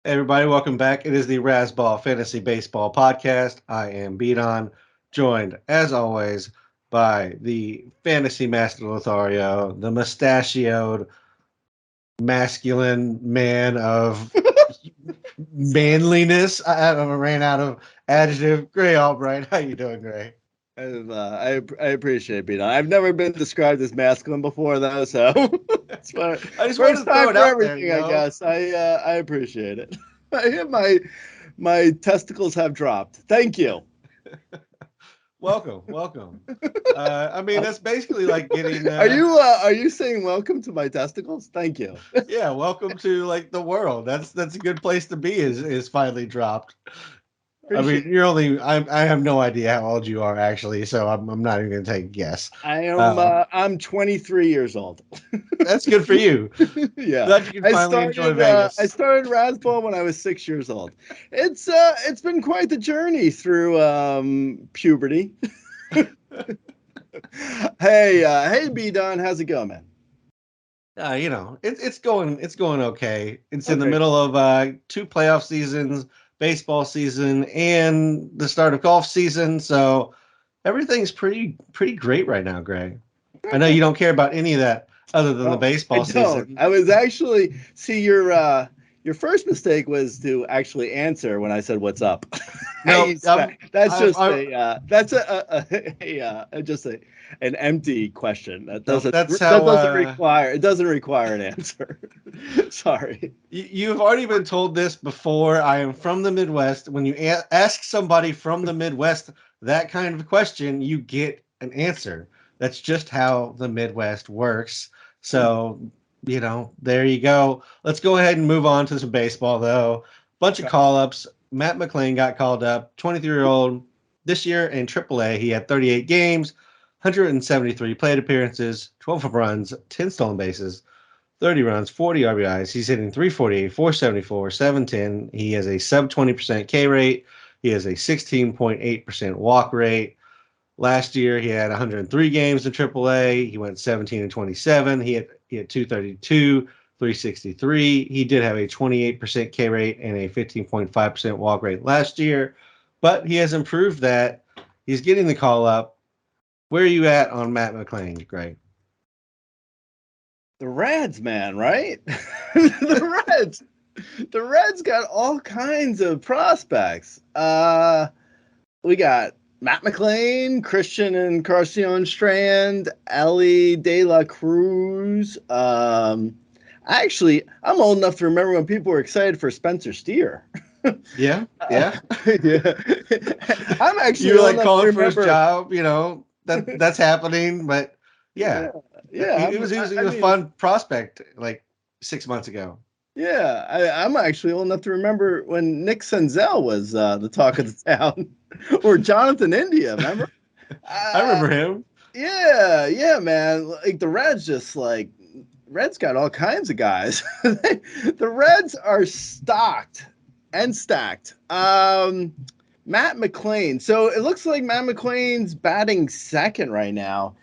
Hey everybody, welcome back. It is the Razzball Fantasy Baseball Podcast. I am Beaton, joined as always by the fantasy master Lothario, the mustachioed masculine man of manliness. I ran out of adjective. Gray Albright, how you doing, Gray? I appreciate being on. I've never been described as masculine before, though, so it's I just wanted first to throw time it for out there, everything, I guess. I appreciate it. My testicles have dropped. Thank you. Welcome. That's basically like getting Are you saying welcome to my testicles? Thank you. yeah, welcome to like the world. That's a good place to be. Is finally dropped. I mean, Appreciate it. you're only. I have no idea how old you are actually, so I'm not even gonna take a guess. I'm 23 years old. That's good for you. Yeah, Glad you can finally enjoy I Vegas. started Razzball when I was 6 years old. It's been quite the journey through puberty. Hey B Don, how's it going, man? It's going okay. It's in the Okay. middle of two playoff seasons, baseball season, and the start of golf season. So everything's pretty great right now, Greg. I know Okay. you don't care about any of that other than the Oh, I baseball don't. season. I was actually see your first mistake was to actually answer when I said what's up. No, That's I'm, just I'm just an empty question. no, that's That how doesn't require an answer. Sorry. you've already been told this before. I am from the Midwest. When you ask somebody from the Midwest that kind of question, you get an answer. That's just how the Midwest works. So, there you go. Let's go ahead and move on to some baseball, though. Bunch of Okay. call ups. Matt McLain got called up, 23-year-old. This year in AAA, he had 38 games, 173 plate appearances, 12 home runs, 10 stolen bases, 30 runs, 40 RBIs. He's hitting 348, 474, 710. He has a sub 20% K rate. He has a 16.8% walk rate. Last year, he had 103 games in AAA. He went 17 and 27. He had 232, 363. He did have a 28% K rate and a 15.5% walk rate last year, but he has improved that. He's getting the call up. Where are you at on Matt McLain, Greg? The Reds, man, right? the Reds. The Reds got all kinds of prospects. We got Matt McLain, Christian Encarnacion-Strand, Elly De La Cruz. Actually, I'm old enough to remember when people were excited for Spencer Steer. Yeah, yeah. Yeah. I'm actually You're old like enough to calling for his remember. job, that's happening. But yeah, Yeah, yeah. he was a fun prospect like 6 months ago. I'm actually old enough to remember when Nick Senzel was the talk of the town, or Jonathan India. Remember? I Uh, remember him. yeah, man. Like the Reds got all kinds of guys. The Reds are stocked and stacked. Matt McLain. So it looks like Matt McLain's batting second right now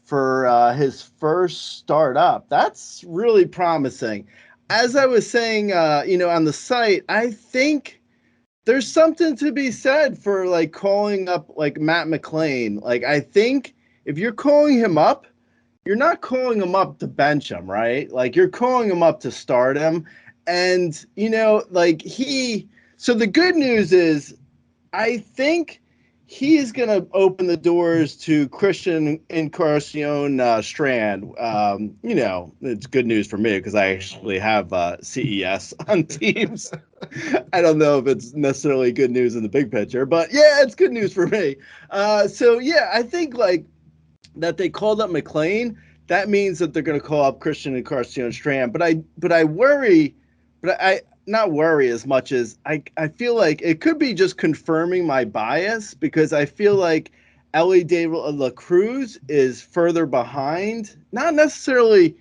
for his first start up. That's really promising. As I was saying, on the site, I think there's something to be said for like calling up like Matt McLain. Like I think if you're calling him up, you're not calling him up to bench him, right? Like you're calling him up to start him. And like so the good news is I think he is going to open the doors to Christian Encarnacion-Strand. It's good news for me because I actually have CES on teams. I don't know if it's necessarily good news in the big picture, but yeah, it's good news for me. So yeah, I think like that they called up McLain. That means that they're going to call up Christian Encarnacion-Strand. But I worry, but I not worry as much as I feel like it could be just confirming my bias because I feel like Elly De La Cruz is further behind, not necessarily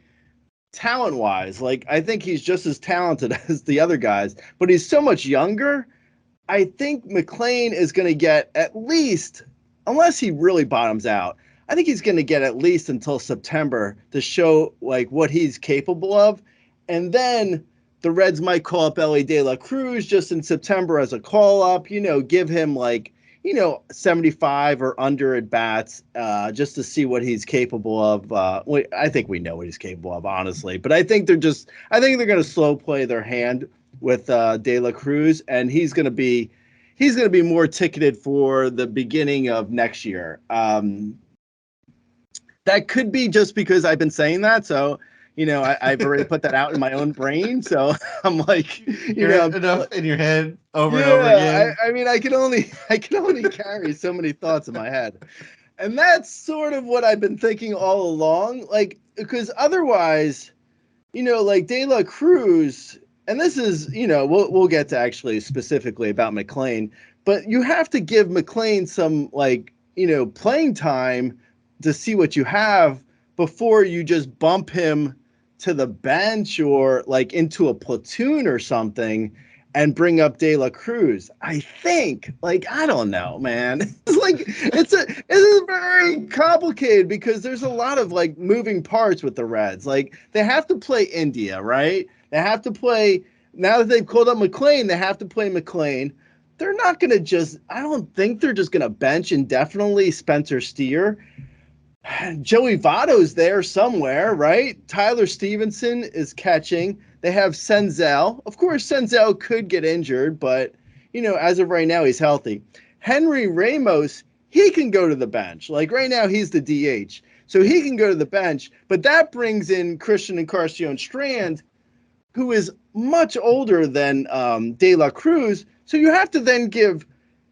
talent wise. Like I think he's just as talented as the other guys, but he's so much younger. I think McLain is going to get at least, unless he really bottoms out, I think he's going to get at least until September to show like what he's capable of, and then the Reds might call up Elly De La Cruz just in September as a call-up, give him 75 or under at bats, just to see what he's capable of. I think we know what he's capable of, honestly. But I think they're going to slow play their hand with De La Cruz, and he's going to be more ticketed for the beginning of next year. That could be just because I've been saying that, so. I've already put that out in my own brain, so I'm like, enough in your head over and yeah, over again. I mean, I can only carry so many thoughts in my head, and that's sort of what I've been thinking all along. Because otherwise, De La Cruz, and this is, we'll get to actually specifically about McLain, but you have to give McLain some playing time to see what you have before you just bump him to the bench or into a platoon or something and bring up De La Cruz. I think, I don't know, man. It's very complicated because there's a lot of moving parts with the Reds. They have to play India, right? They have to play, now that they've called up McLain, they have to play McLain. They're not going to I don't think they're just going to bench indefinitely Spencer Steer. Joey Votto's there somewhere, right? Tyler Stevenson is catching. They have Senzel. Of course, Senzel could get injured, but, as of right now, he's healthy. Henry Ramos, he can go to the bench. Right now, he's the DH. So he can go to the bench, but that brings in Christian Encarnacion-Strand, who is much older than De La Cruz. So you have to then give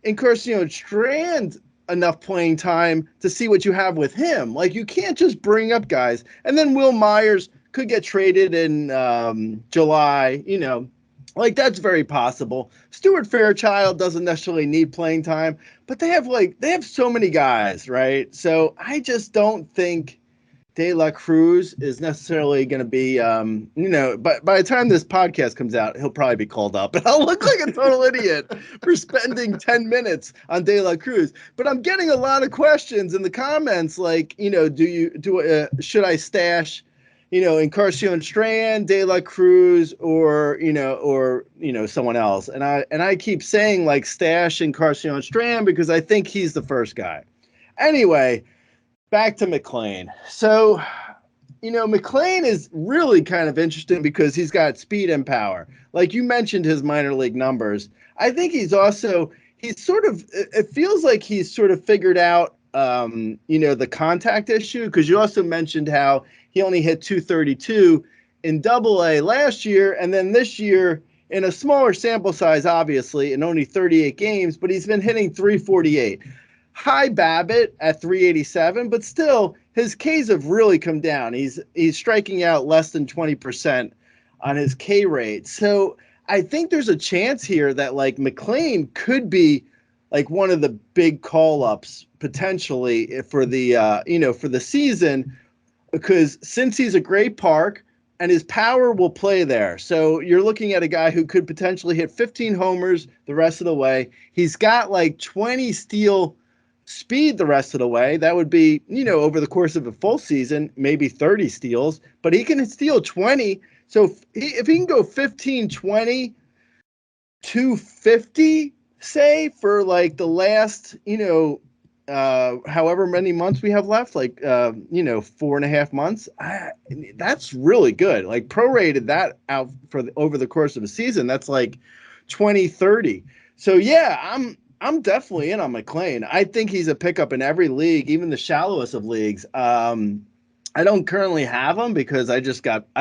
Encarnacion-Strand enough playing time to see what you have with him. You can't just bring up guys. And then Will Myers could get traded in July, that's very possible. Stuart Fairchild doesn't necessarily need playing time, but they have so many guys, right? So I just don't think De La Cruz is necessarily going to be, but by the time this podcast comes out, he'll probably be called up. And I'll look like a total idiot for spending 10 minutes on De La Cruz. But I'm getting a lot of questions in the comments, should I stash, Encarnacion-Strand, De La Cruz, or someone else? And I keep saying stash Encarnacion-Strand because I think he's the first guy. Anyway, back to McLain. So, McLain is really kind of interesting because he's got speed and power. You mentioned his minor league numbers. I think it feels like he's sort of figured out, the contact issue, because you also mentioned how he only hit 232 in Double-A last year, and then this year in a smaller sample size, obviously, in only 38 games, but he's been hitting 348. High BABIP at 387, but still his Ks have really come down. He's striking out less than 20% on his K rate. So I think there's a chance here that McLain could be one of the big call-ups potentially for the season, because since he's a great park and his power will play there. So you're looking at a guy who could potentially hit 15 homers the rest of the way. He's got 20 steal speed the rest of the way. That would be, over the course of a full season, maybe 30 steals, but he can steal 20. So if he can go 15, 20, 250, say, for the last, however many months we have left, 4.5 months, that's really good. Prorated that out for over the course of a season, that's 20, 30. So yeah, I'm definitely in on McLain. I think he's a pickup in every league, even the shallowest of leagues. I don't currently have him because I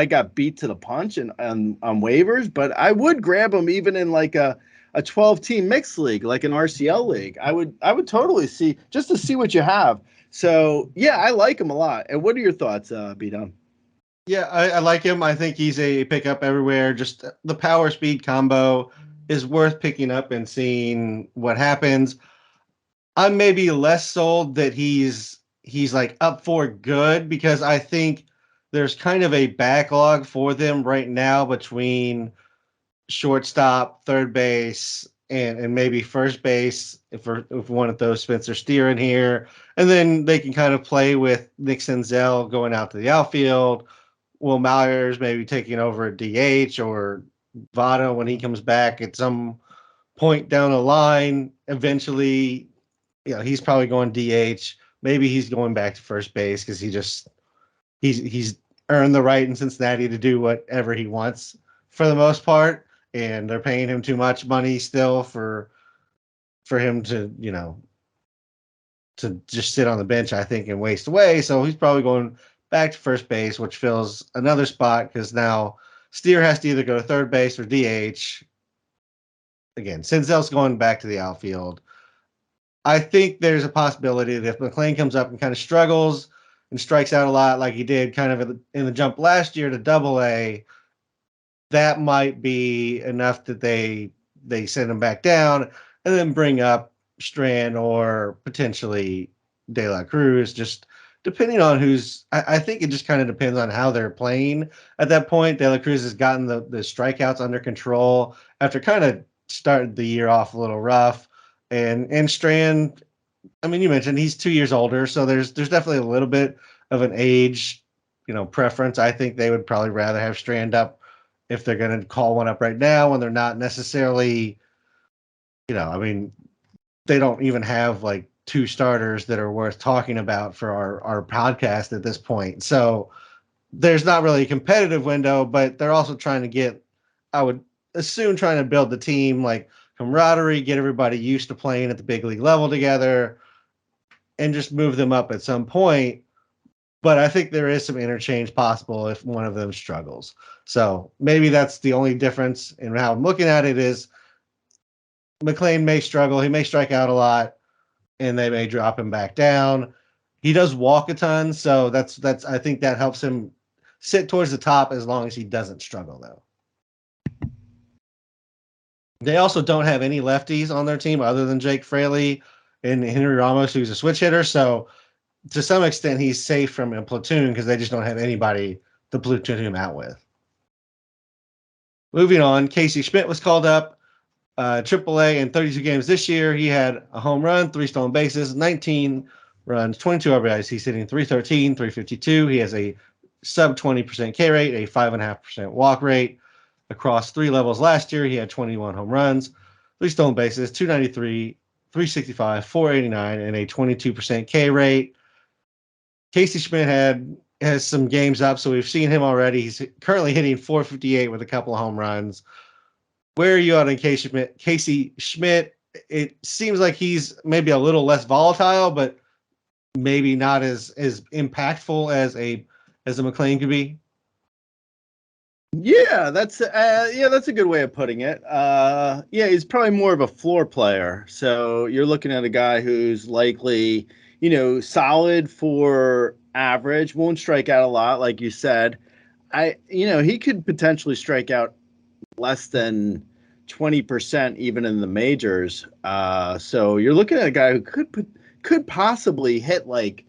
got beat to the punch on waivers, but I would grab him even in a 12-team mixed league, like an RCL league. I would totally see, just to see what you have. So yeah, I like him a lot. And what are your thoughts, B-Dom? Yeah, I like him. I think he's a pickup everywhere. Just the power speed combo is worth picking up and seeing what happens. I'm maybe less sold that he's up for good, because I think there's kind of a backlog for them right now between shortstop, third base, and maybe first base, if we want to throw Spencer Steer in here. And then they can kind of play with Nick Senzel going out to the outfield, Will Myers maybe taking over a DH, or Votto, when he comes back at some point down the line, eventually, he's probably going DH. Maybe he's going back to first base because he's earned the right in Cincinnati to do whatever he wants for the most part, and they're paying him too much money still for him to to just sit on the bench, I think, and waste away. So he's probably going back to first base, which fills another spot because now Steer has to either go to third base or DH. Again, Senzel's going back to the outfield. I think there's a possibility that if McLain comes up and kind of struggles and strikes out a lot like he did kind of in the jump last year to Double-A, that might be enough that they send him back down and then bring up Strand or potentially De La Cruz, just depending on who's. I think it just kind of depends on how they're playing at that point. De La Cruz has gotten the strikeouts under control after kind of started the year off a little rough. And Strand, I mean, you mentioned he's 2 years older, so there's definitely a little bit of an age, preference. I think they would probably rather have Strand up if they're going to call one up right now when they're not necessarily, I mean, they don't even have like two starters that are worth talking about for our podcast at this point. So there's not really a competitive window, but they're also trying to get, I would assume, trying to build the team like camaraderie, get everybody used to playing at the big league level together, and just move them up at some point. But I think there is some interchange possible if one of them struggles. So maybe that's the only difference in how I'm looking at it is McLain may struggle. He may strike out a lot, and they may drop him back down. He does walk a ton, so that's I think that helps him sit towards the top as long as he doesn't struggle, though. They also don't have any lefties on their team other than Jake Fraley and Henry Ramos, who's a switch hitter. So to some extent, he's safe from a platoon because they just don't have anybody to platoon him out with. Moving on, Casey Schmitt was called up. AAA in 32 games this year. He had a home run, 3 stolen bases, 19 runs, 22 RBIs. He's hitting 313, 352. He has a sub 20% K rate, a 5.5% walk rate. Across 3 levels last year, he had 21 home runs, 3 stolen bases, 293, 365, 489, and a 22% K rate. Casey Schmitt has some games up, so we've seen him already. He's currently hitting 458 with a couple of home runs. Where are you on Casey Schmitt? It seems like he's maybe a little less volatile, but maybe not as impactful as a McLain could be. Yeah, that's a good way of putting it. He's probably more of a floor player. So you're looking at a guy who's likely, solid for average, won't strike out a lot, like you said. He could potentially strike out less than 20% even in the majors. So you're looking at a guy who could possibly hit like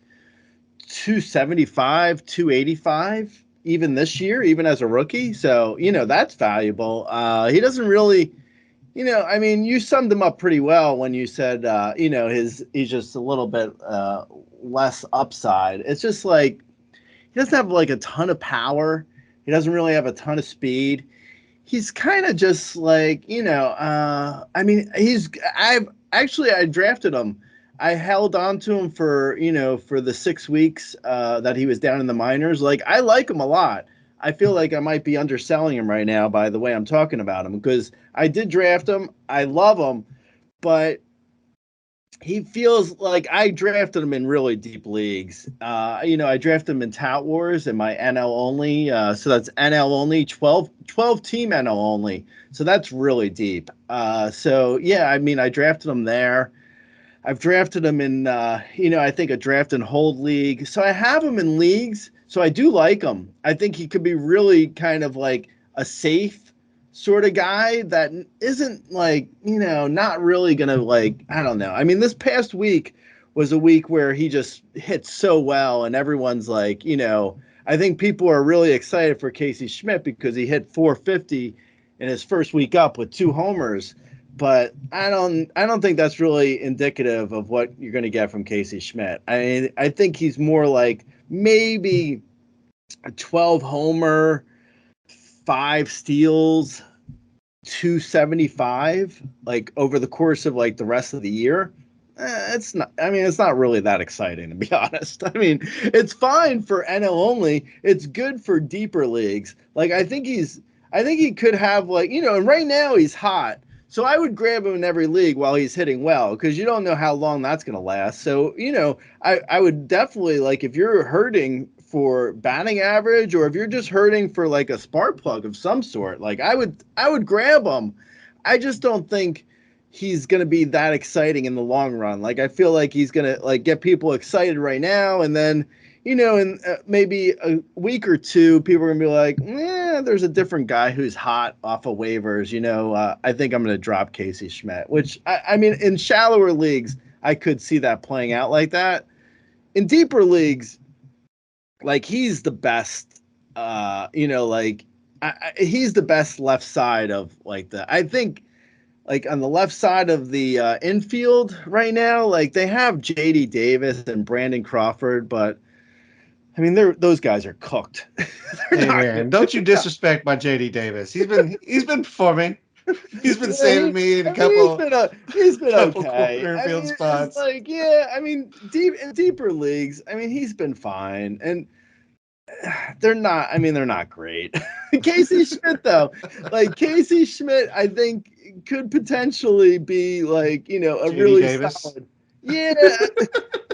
275, 285 even this year, even as a rookie. So, that's valuable. He doesn't really, you summed him up pretty well when you said, he's just a little bit less upside. It's just like he doesn't have like a ton of power. He doesn't really have a ton of speed. He's kind of just like, I drafted him. I held on to him for the 6 weeks that he was down in the minors. Like, I like him a lot. I feel like I might be underselling him right now by the way I'm talking about him because I did draft him. I love him, but he feels like I drafted him in really deep leagues. I drafted him in Tout Wars and my NL only. So that's NL only, 12 team NL only. So that's really deep. I drafted him there. I've drafted him in, I think a draft and hold league. So I have him in leagues. So I do like him. I think he could be really kind of like a safe sort of guy that isn't like, not really going to like, I don't know. I mean, this past week was a week where he just hit so well and everyone's like, I think people are really excited for Casey Schmitt because he hit 450 in his first week up with 2 homers. But I don't think that's really indicative of what you're going to get from Casey Schmitt. I think he's more like maybe a 12 homer, 5 steals, 275 like over the course of like the rest of the year, it's not. I mean, it's not really that exciting, to be honest. I mean, it's fine for NL only. It's good for deeper leagues. Like I think he could have like, and right now he's hot. So I would grab him in every league while he's hitting well, because you don't know how long that's going to last. So, I would definitely, like, if you're hurting for batting average, or if you're just hurting for like a spark plug of some sort, like I would grab him. I just don't think he's going to be that exciting in the long run. Like, I feel like he's going to like get people excited right now, and then in maybe a week or two, people are going to be like, there's a different guy who's hot off of waivers. I think I'm going to drop Casey Schmitt, which I mean, in shallower leagues, I could see that playing out like that. In deeper leagues, like, he's the best, he's the best left side of like I think, like, on the left side of the infield right now, like, they have JD Davis and Brandon Crawford, but I mean, those guys are cooked. Hey man, don't you disrespect my JD Davis. He's been performing. He's been saving me in a couple. He's been couple okay. corner I field mean, spots. it's like, I mean, in deeper leagues, I mean, he's been fine, and they're not great. Casey Schmitt, though, like, Casey Schmitt, I think could potentially be like, a JD really Davis. solid. Yeah.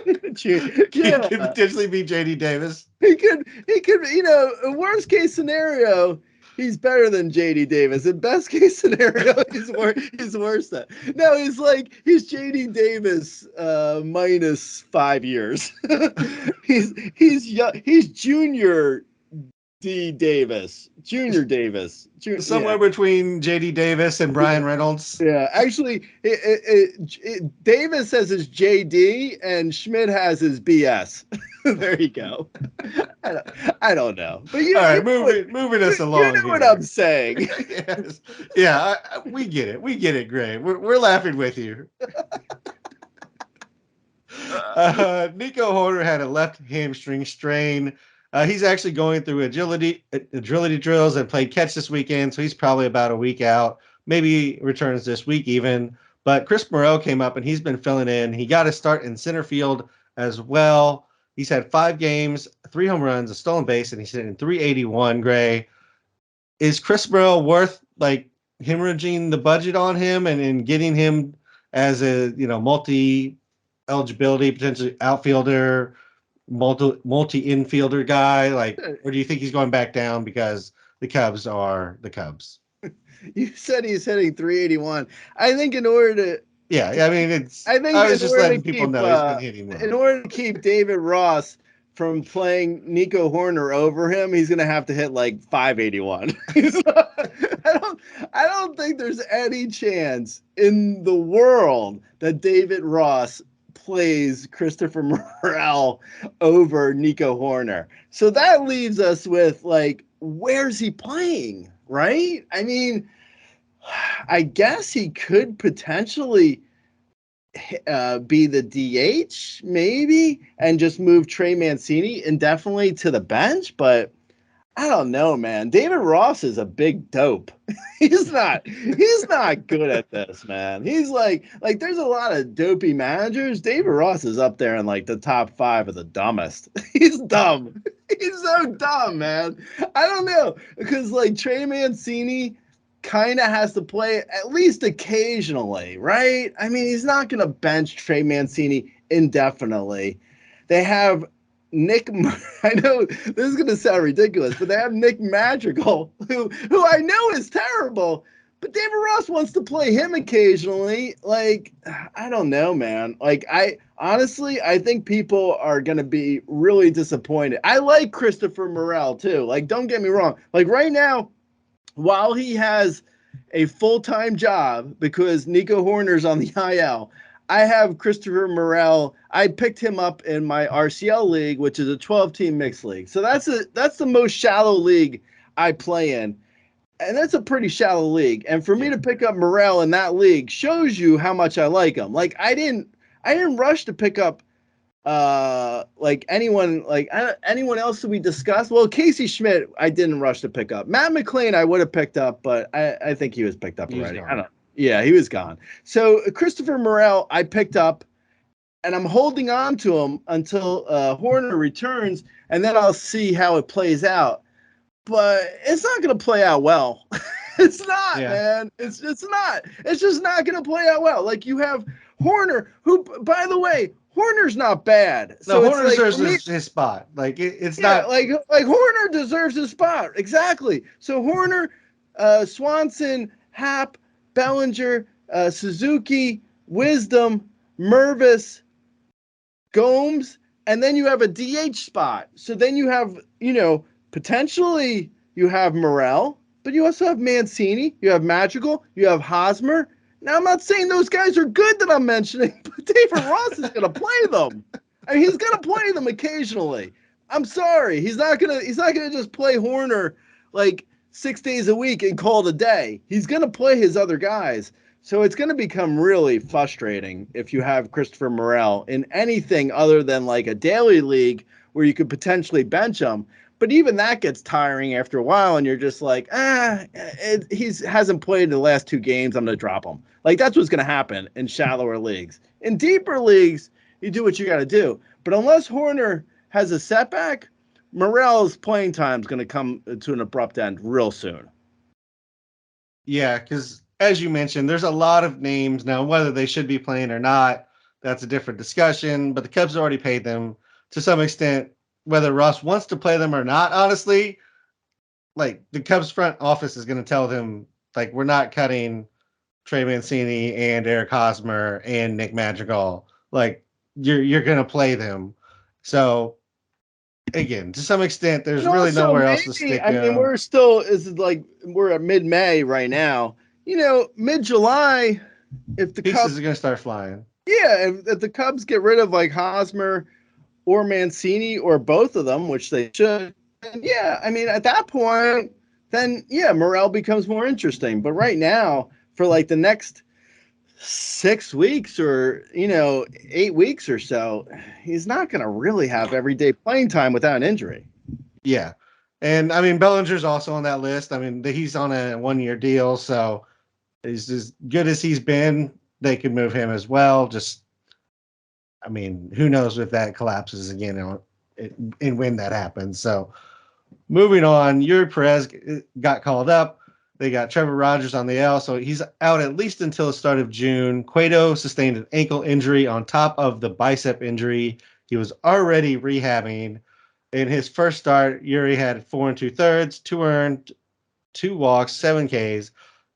Could potentially be JD Davis. He could, worst case scenario, he's better than JD Davis. In best case scenario, he's worse than. No, he's JD Davis minus 5 years. He's Junior D Davis. Junior Davis. Somewhere between JD Davis and Brian Reynolds. Yeah, actually, Davis has his JD and Schmitt has his BS. There you go. I don't know, but all right, moving us along. You know what I'm saying? Yes. Yeah, we get it. We get it, Gray. We're laughing with you. Nico Hoerner had a left hamstring strain. He's actually going through agility drills and played catch this weekend, so he's probably about a week out. Maybe returns this week even. But Chris Morel came up, and he's been filling in. He got a start in center field as well. He's had 5 games, 3 home runs, a stolen base, and he's hitting 381, Gray. Is Chris Morel worth, like, hemorrhaging the budget on him and getting him as a, multi-eligibility, potentially outfielder, multi-infielder guy? Like, or do you think he's going back down because the Cubs are the Cubs? You said he's hitting 381. I think in order to I mean, I was just letting people know he's been hitting well. In order to keep David Ross from playing Nico Hoerner over him, he's going to have to hit like 581. I don't think there's any chance in the world that David Ross plays Christopher Morel over Nico Hoerner. So that leaves us with, like, where's he playing, right? I mean, I guess he could potentially be the DH maybe and just move Trey Mancini indefinitely to the bench, but I don't know, man. David Ross is a big dope. He's not good at this, man. He's like there's a lot of dopey managers. David Ross is up there in like the top 5 of the dumbest. He's dumb. He's so dumb, man. I don't know, because like Trey Mancini kind of has to play at least occasionally, right? I mean, he's not going to bench Trey Mancini indefinitely. They have Nick, I know this is going to sound ridiculous, but they have Nick Madrigal, who I know is terrible, but David Ross wants to play him occasionally. Like, I don't know, man. Like, I think people are going to be really disappointed. I like Christopher Morel too. Like, don't get me wrong. Like, right now, while he has a full-time job because Nico Hoerner's on the IL, I have Christopher Morel. I picked him up in my RCL league, which is a 12-team mixed league. So that's the most shallow league I play in. And that's a pretty shallow league. And for me to pick up Morel in that league shows you how much I like him. Like, I didn't rush to pick up like anyone else that we discussed. Well, Casey Schmitt, I didn't rush to pick up. Matt McLain, I would have picked up, but I think he was picked up already. I don't. Yeah, he was gone. So Christopher Morel, I picked up, and I'm holding on to him until Hoerner returns, and then I'll see how it plays out. But it's not going to play out well. It's not, man. It's not. It's just not going to play out well. Like, you have Hoerner, who, by the way, Hoerner's not bad. So no, Hoerner deserves his spot. Like, it's not like Hoerner deserves his spot. Exactly. So Hoerner, Swanson, Happ, Bellinger, Suzuki, Wisdom, Mervis, Gomes, and then you have a DH spot. So then you have, potentially you have Morel, but you also have Mancini, you have Madrigal, you have Hosmer. Now, I'm not saying those guys are good that I'm mentioning, but David Ross is going to play them. I mean, he's going to play them occasionally. I'm sorry. He's not going to just play Hoerner like 6 days a week and call it a day. He's going to play his other guys. So it's going to become really frustrating if you have Christopher Morel in anything other than like a daily league where you could potentially bench him. But even that gets tiring after a while, and you're just like, he hasn't played the last 2 games. I'm going to drop him. Like, that's what's going to happen in shallower leagues. In deeper leagues, you do what you got to do. But unless Hoerner has a setback, Morel's playing time is going to come to an abrupt end real soon. Yeah, because as you mentioned, there's a lot of names now. Whether they should be playing or not, that's a different discussion. But the Cubs already paid them to some extent. Whether Ross wants to play them or not, honestly, like, the Cubs front office is going to tell them, like, we're not cutting Trey Mancini and Eric Hosmer and Nick Madrigal. Like, you're going to play them. So, again, to some extent, there's really nowhere else to stick them. I mean, we're at mid-May right now. Mid-July, if the Pieces are going to start flying. Yeah, if the Cubs get rid of like Hosmer or Mancini or both of them, which they should, yeah, I mean, at that point, then yeah, Morel becomes more interesting. But right now, for like the next 6 weeks or 8 weeks or so, he's not going to really have everyday playing time without an injury. Yeah, and I mean, Bellinger's also on that list. I mean, he's on a 1-year deal, so he's as good as he's been. They could move him as well. Just, I mean, who knows if that collapses again and when that happens. So, moving on, Eury Perez got called up. They got Trevor Rogers on the L, so he's out at least until the start of June. Cueto sustained an ankle injury on top of the bicep injury he was already rehabbing. In his first start, Eury had 4 2/3, 2 earned, 2 walks, 7 Ks.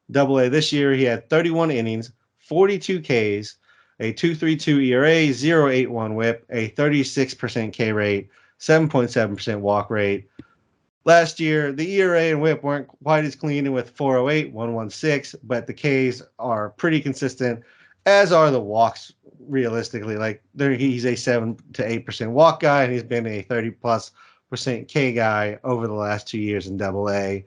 Double-A this year, he had 31 innings, 42 Ks, a 2.32 ERA, 0.81 WHIP, a 36% K rate, 7.7% walk rate. Last year, the ERA and WHIP weren't quite as clean with 4.08, 1.16, but the Ks are pretty consistent, as are the walks. Realistically, like, he's a 7 to 8% walk guy, and he's been a 30+% K guy over the last 2 years in Double-A.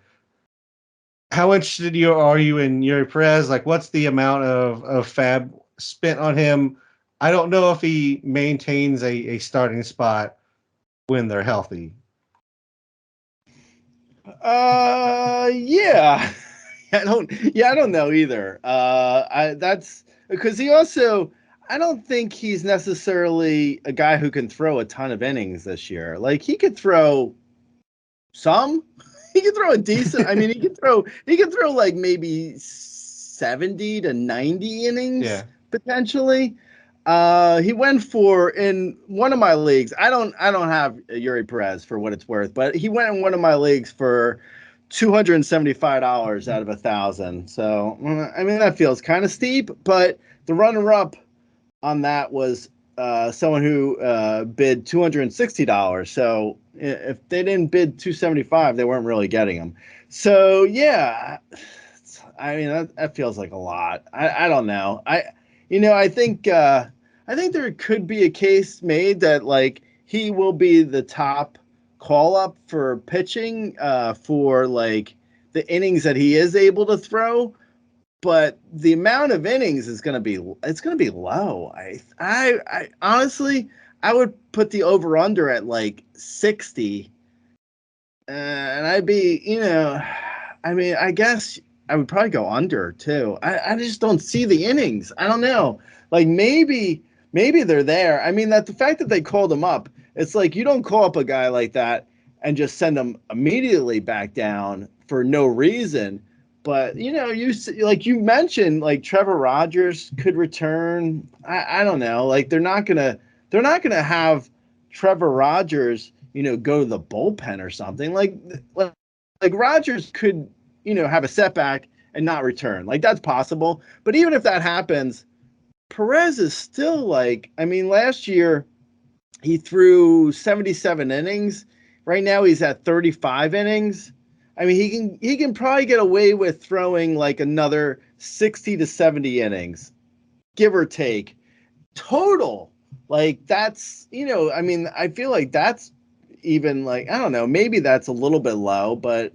How interested are you in Eury Perez? Like, what's the amount of fab spent on him? I don't know if he maintains a starting spot when they're healthy. Yeah. I don't know either. That's because he also, I don't think he's necessarily a guy who can throw a ton of innings this year. Like, he could throw some. He could throw a decent. I mean, he could throw like maybe 70 to 90 innings potentially. He went for, in one of my leagues. I don't have Eury Perez for what it's worth, but he went in one of my leagues for $275 out of 1,000. So, I mean, that feels kind of steep, but the runner-up on that was someone who bid $260. So if they didn't bid $275, they weren't really getting him. So yeah, I mean, that feels like a lot. I don't know. I think there could be a case made that like he will be the top call up for pitching for like the innings that he is able to throw. But the amount of innings is going to be low. I honestly, I would put the over under at like 60. And I'd be, I guess I would probably go under too. I just don't see the innings. I don't know. Like maybe they're there. I mean, that the fact that they called him up, it's like you don't call up a guy like that and just send him immediately back down for no reason. But like you mentioned, like Trevor Rogers could return. I don't know. Like they're not gonna have Trevor Rogers, go to the bullpen or something. Like Rogers could, have a setback and not return. Like that's possible. But even if that happens, Perez is still like, I mean, last year he threw 77 innings. Right now he's at 35 innings. I mean, he can probably get away with throwing like another 60 to 70 innings, give or take. Total. Like that's, I mean, I feel like that's even like, I don't know, maybe that's a little bit low, but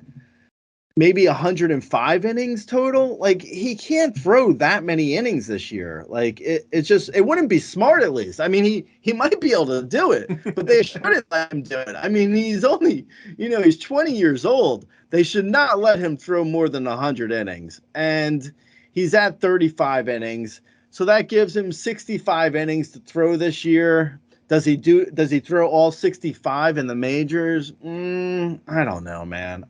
maybe 105 innings total. Like he can't throw that many innings this year. Like it wouldn't be smart at least. I mean, he might be able to do it, but they shouldn't let him do it. I mean, he's only, he's 20 years old. They should not let him throw more than 100 innings. And he's at 35 innings. So that gives him 65 innings to throw this year. Does he throw all 65 in the majors? I don't know, man.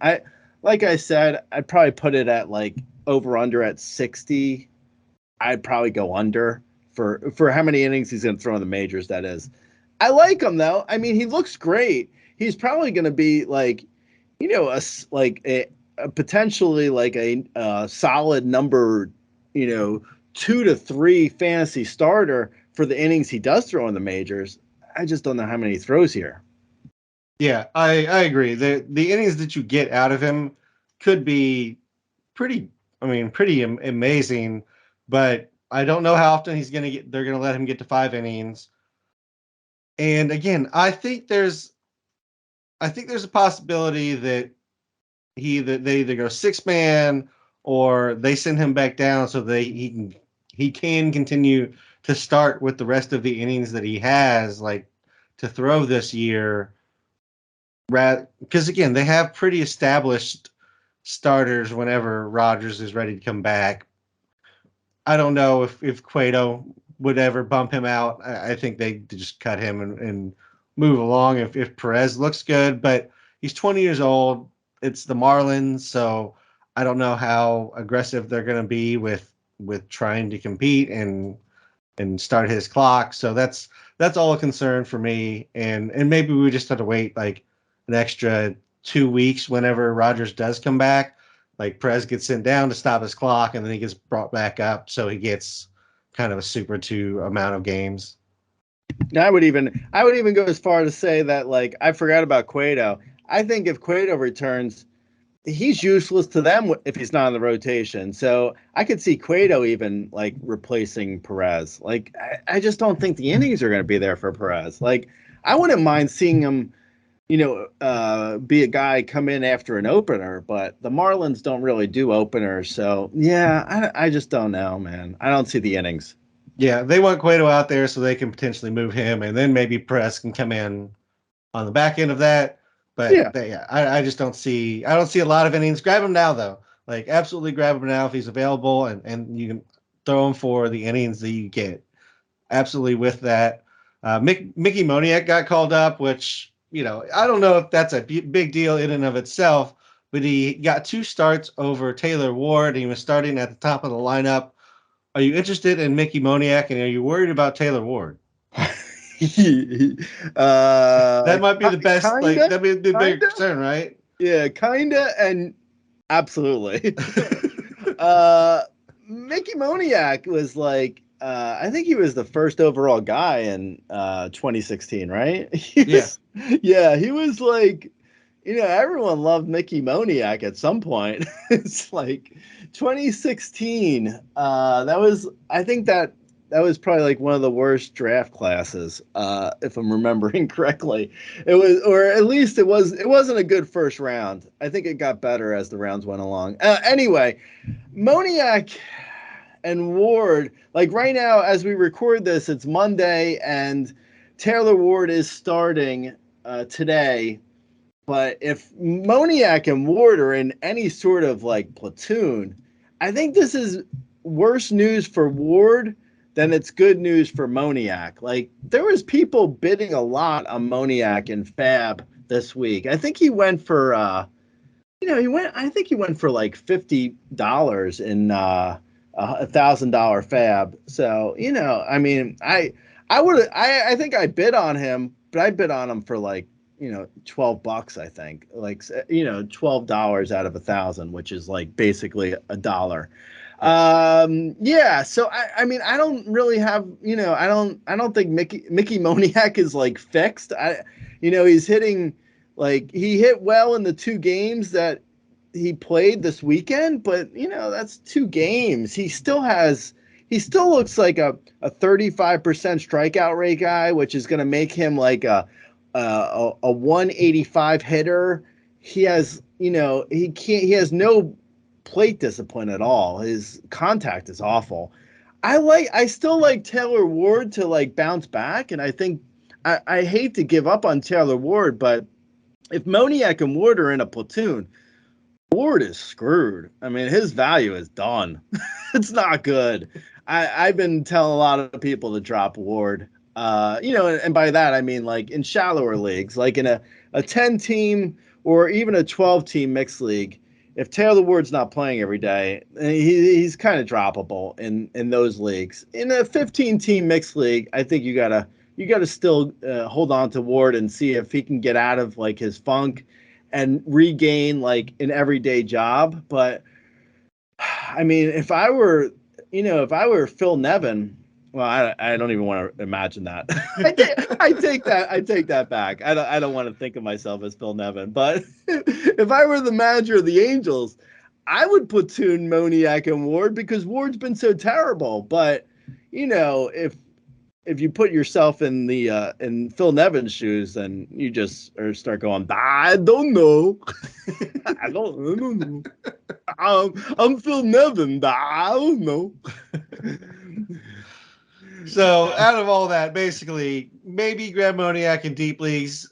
Like I said, I'd probably put it at like over under at 60. I'd probably go under for how many innings he's going to throw in the majors, that is. I like him though. I mean, he looks great. He's probably going to be like, a potentially like a solid number, 2 to 3 fantasy starter for the innings he does throw in the majors. I just don't know how many he throws here. Yeah, I agree. The innings that you get out of him could be pretty amazing, but I don't know how often they're going to let him get to 5 innings. And again, I think there's a possibility that they either go 6-man or they send him back down so he can continue to start with the rest of the innings that he has like to throw this year. Because again, they have pretty established starters whenever Rogers is ready to come back. I don't know if Cueto would ever bump him out. I think they just cut him and move along if Perez looks good. But he's 20 years old. It's the Marlins, so I don't know how aggressive they're going to be with trying to compete and start his clock. So that's all a concern for me. And maybe we just have to wait like an extra 2 weeks whenever Rogers does come back. Like Perez gets sent down to stop his clock, and then he gets brought back up, so he gets kind of a Super 2 amount of games. Now, I would even go as far to say that like I forgot about Cueto. I think if Cueto returns, he's useless to them if he's not in the rotation. So I could see Cueto even like replacing Perez. Like I just don't think the innings are going to be there for Perez. Like I wouldn't mind seeing him, be a guy come in after an opener, but the Marlins don't really do openers. So yeah, I just don't know, man. I don't see the innings. Yeah, they want Cueto out there so they can potentially move him, and then maybe Perez can come in on the back end of that. But yeah, I just don't see a lot of innings. Grab him now though. Like absolutely grab him now if he's available, and you can throw him for the innings that you get. Absolutely with that. Mickey Moniak got called up, which I don't know if that's a big deal in and of itself, but he got 2 starts over Taylor Ward. He was starting at the top of the lineup. Are you interested in Mickey Moniak, and are you worried about Taylor Ward? That might be the best. Kinda, like that'd be the big concern, right? Yeah, kinda and absolutely. Mickey Moniak was like, I think he was the first overall guy in 2016, right? Yeah, he was like, everyone loved Mickey Moniak at some point. It's like 2016. I think that was probably like one of the worst draft classes, if I'm remembering correctly. It was, or at least it wasn't a good first round. I think it got better as the rounds went along. Anyway, Moniak and Ward, like right now as we record this, it's Monday, and Taylor Ward is starting today, but if Moniak and Ward are in any sort of like platoon, I think this is worse news for Ward than it's good news for Moniak. Like there was people bidding a lot on Moniak and Fab this week. I think he went for I think he went for like $50 in $1,000 Fab. So, I mean, I think I bid on him, but I bid on him for like, $12, I think, like, $12 out of 1,000, which is like basically $1. Yeah. So I mean, I don't really have, I don't think Mickey Moniak is like fixed. He's hitting, like he hit well in the 2 games that he played this weekend, but that's 2 games. He still looks like a 35% strikeout rate guy, which is going to make him like a 185 hitter. He has, he has no plate discipline at all. His contact is awful. I still like Taylor Ward to like bounce back, and I think I hate to give up on Taylor Ward, but if Moniak and Ward are in a platoon, Ward is screwed. I mean, his value is done. It's not good. I've been telling a lot of people to drop Ward. And by that I mean like in shallower leagues, like in a 10-team or even a 12-team mixed league. If Taylor Ward's not playing every day, he's kind of droppable in those leagues. In a 15-team mixed league, I think you gotta still hold on to Ward and see if he can get out of like his funk and regain like an everyday job. But I mean, if I were Phil Nevin, well, I don't even want to imagine that. I take that back. I don't want to think of myself as Phil Nevin. But if I were the manager of the Angels, I would platoon Moniak and Ward because Ward's been so terrible. But if you put yourself in the in Phil Nevin's shoes, then you just start going, I don't know. I don't know. I'm Phil Nevin. I don't know. So out of all that, basically, maybe grab Moniak in deep leagues,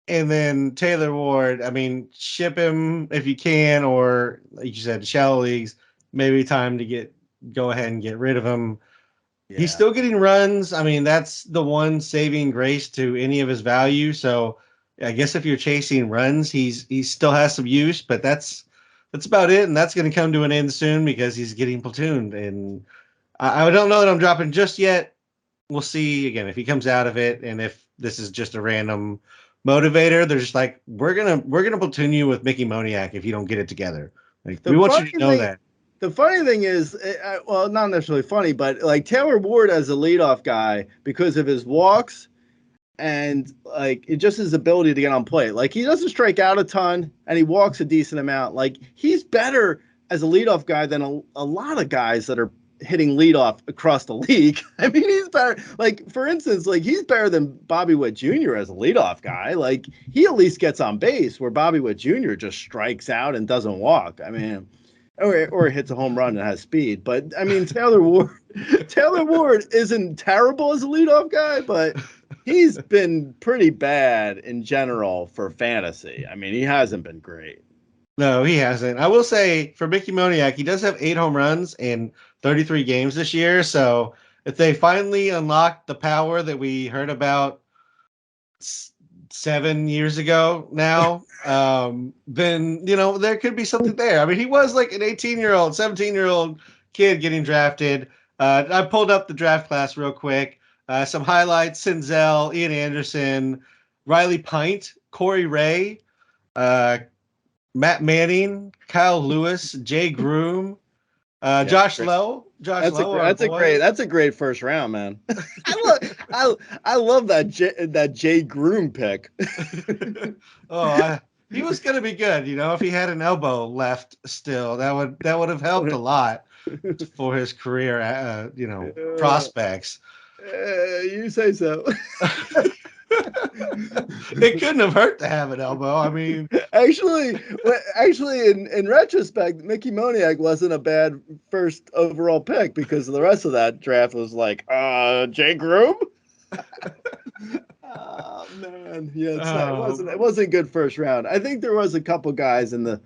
and then Taylor Ward. I mean, ship him if you can, or like you said, shallow leagues. Maybe time to go ahead and get rid of him. Yeah. He's still getting runs. I mean, that's the one saving grace to any of his value. So I guess if you're chasing runs, he still has some use, but that's about it. And that's going to come to an end soon because he's getting platooned. And I don't know that I'm dropping just yet. We'll see again if he comes out of it, and if this is just a random motivator. They're just like, we're gonna platoon you with Mickey Moniak if you don't get it together. Like, we want you to know that. The funny thing is, well, not necessarily funny, but like Taylor Ward as a leadoff guy, because of his walks and like it just his ability to get on plate. Like he doesn't strike out a ton and he walks a decent amount. Like he's better as a leadoff guy than a lot of guys that are hitting leadoff across the league. I mean, he's better. Like for instance, like he's better than Bobby Witt Jr. as a leadoff guy. Like he at least gets on base, where Bobby Witt Jr. just strikes out and doesn't walk. I mean. Or hits a home run and has speed. But, I mean, Taylor Ward isn't terrible as a leadoff guy, but he's been pretty bad in general for fantasy. I mean, he hasn't been great. No, he hasn't. I will say, for Mickey Moniak, he does have 8 home runs in 33 games this year. So if they finally unlock the power that we heard about 7 years ago now, then there could be something there. I mean, he was like an 18-year-old, 17-year-old kid getting drafted. I pulled up the draft class real quick. Some highlights: Senzel, Ian Anderson, Riley Pint, Corey Ray, Matt Manning, Kyle Lewis, Jay Groom, Josh Lowe. That's a great first round, man. I love that Jay Groom pick. He was gonna be good, if he had an elbow left still. That would have helped a lot for his career, prospects. You say so. It couldn't have hurt to have an elbow. I mean, actually, in retrospect, Mickey Moniak wasn't a bad first overall pick because the rest of that draft was like, Jay Groom. Oh man, yeah, it wasn't a good first round. I think there was a couple guys in the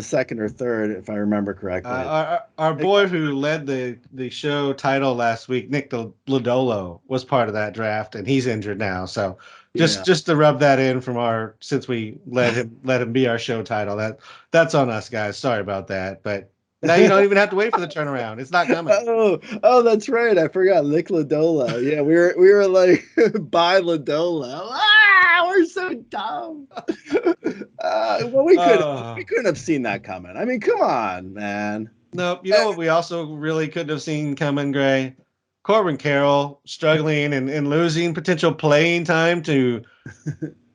second or third, if I remember correctly. Our boy who led the show title last week, Nick Lodolo, was part of that draft, and he's injured now. So Yeah. just to rub that in from since we let him be our show title, that's on us, guys. Sorry about that, but now you don't even have to wait for the turnaround. It's not coming. Oh, that's right. I forgot Nick Lodolo. Yeah, we were like buy Lodolo. We're so dumb. Well, we couldn't have seen that coming. I mean, come on, man. Nope. You know what we also really couldn't have seen coming, Gray? Corbin Carroll struggling and losing potential playing time to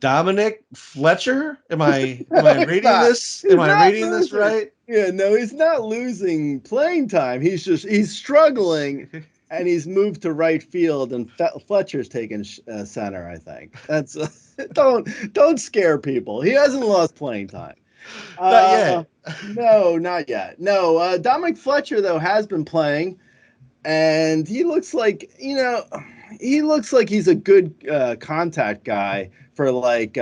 Dominic Fletcher. Am I reading this? Am I reading this right? Yeah, no, he's not losing playing time. He's struggling, and he's moved to right field, and Fletcher's taking center. I think that's don't scare people. He hasn't lost playing time. Not yet. No, not yet. No, Dominic Fletcher though has been playing, and he looks like he's a good contact guy for like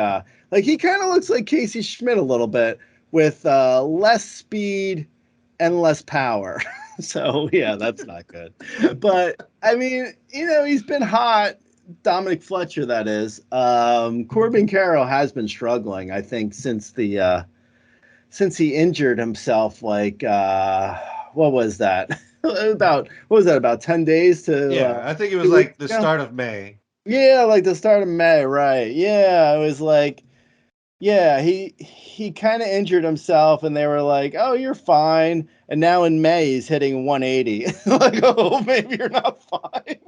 he kind of looks like Casey Schmitt a little bit with less speed and less power. So yeah, that's not good. But I mean, he's been hot. Dominic Fletcher, that is. Corbin Carroll has been struggling, I think, since he injured himself. Like what was that? About 10 days to I think it was like the start of May. Yeah, like the start of May, right. Yeah, it was like, yeah, he kind of injured himself, and they were like, oh, you're fine. And now in May, he's hitting 180. Like, oh, maybe you're not fine.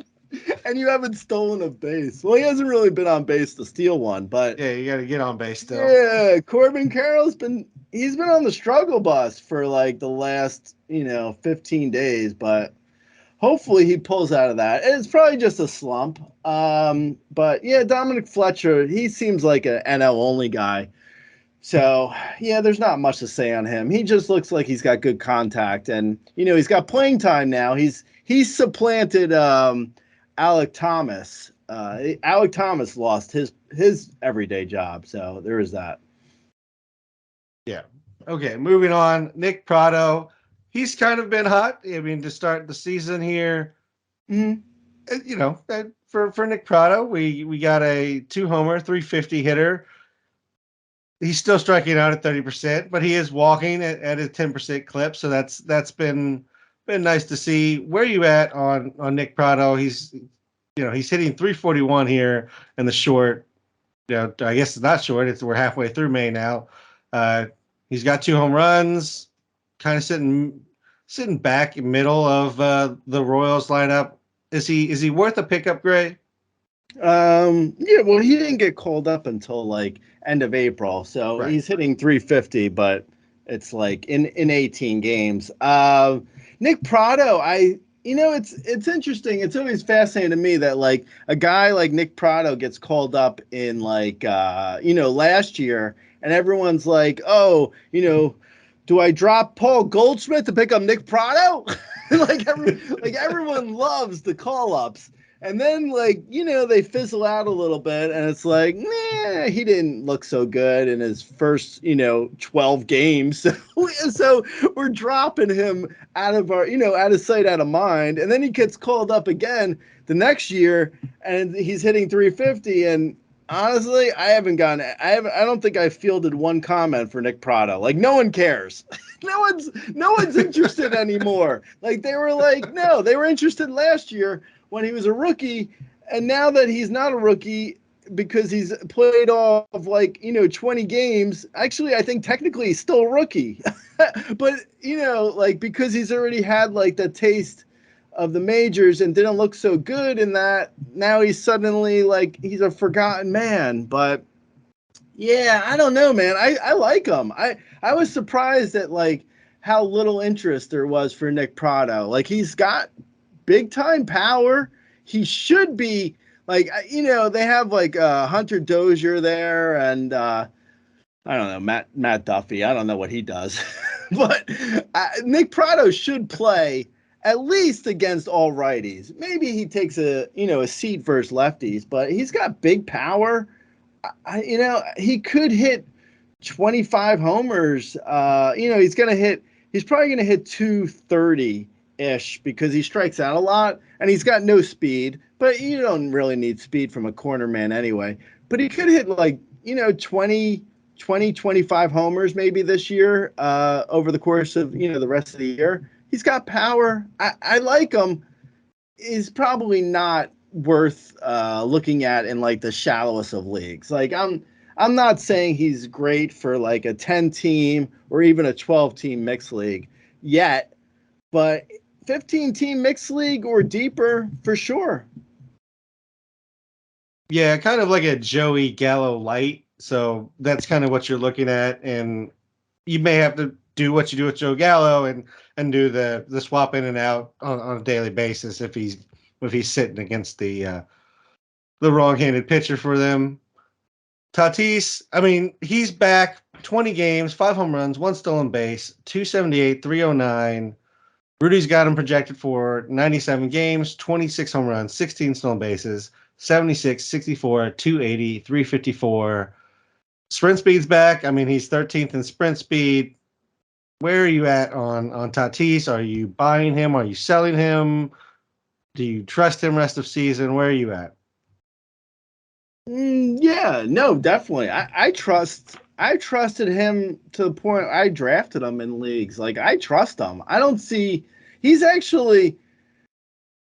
And you haven't stolen a base. Well, he hasn't really been on base to steal one, but yeah, you got to get on base still. Yeah, Corbin Carroll's been on the struggle bus for like the last 15 days, but hopefully he pulls out of that. It's probably just a slump. But yeah, Dominic Fletcher, he seems like an NL only guy. So yeah, there's not much to say on him. He just looks like he's got good contact, and he's got playing time now. He's supplanted Alec Thomas. Alec Thomas lost his everyday job, so there is that. Yeah. Okay, moving on. Nick Pratto. He's kind of been hot. I mean, to start the season here, for Nick Pratto, we got a 2-homer, 350 hitter. He's still striking out at 30%, but he is walking at a 10% clip. So that's been nice to see. Where are you at on Nick Pratto? He's hitting 341 here in the short. I guess it's not short. We're halfway through May now. He's got 2 home runs. Kind of sitting back in middle of the Royals lineup. Is he worth a pickup, Gray? Yeah, well, he didn't get called up until like end of April, so right. He's hitting 350, but it's like in 18 games. Nick Pratto, it's interesting. It's always fascinating to me that like a guy like Nick Pratto gets called up in like last year, and everyone's like, oh, do I drop Paul Goldschmidt to pick up Nick Pratto? like everyone loves the call ups. And then, they fizzle out a little bit, and it's like, nah, he didn't look so good in his first, 12 games. So we're dropping him out of our, out of sight, out of mind. And then he gets called up again the next year, and he's hitting 350. And honestly, I don't think I fielded one comment for Nick Pratto. Like, no one cares. No one's interested anymore. Like, they were like, no, they were interested last year when he was a rookie, and now that he's not a rookie because he's played off 20 games, actually I think technically he's still a rookie. But because he's already had the taste of the majors and didn't look so good in that, now he's suddenly he's a forgotten man. But yeah, I don't know, man. I like him. I was surprised at how little interest there was for Nick Pratto. He's got big time power. He should be they have Hunter Dozier there, and I don't know, Matt Duffy. I don't know what he does, but Nick Pratto should play at least against all righties. Maybe he takes a seat versus lefties, but he's got big power. He could hit 25 homers. He's probably going to hit 230-ish because he strikes out a lot and he's got no speed, but you don't really need speed from a corner man anyway. But he could hit 25 homers maybe this year over the course of, the rest of the year. He's got power. I like him. He's probably not worth looking at in the shallowest of leagues. I'm not saying he's great for a 10-team or even a 12-team mixed league yet, but 15-team mixed league or deeper for sure. Yeah, kind of like a Joey Gallo light. So that's kind of what you're looking at, and you may have to do what you do with Joe Gallo and do the swap in and out on a daily basis if he's sitting against the wrong-handed pitcher for them. Tatis, I mean, he's back 20 games, 5 home runs, 1 stolen base, 278, 309. Rudy's got him projected for 97 games, 26 home runs, 16 stolen bases, 76, 64, 280, 354. Sprint speed's back. I mean, he's 13th in sprint speed. Where are you at on Tatis? Are you buying him? Are you selling him? Do you trust him rest of season? Where are you at? Yeah, no, definitely. I trusted him to the point I drafted him in leagues. I trust him. I don't see he's actually,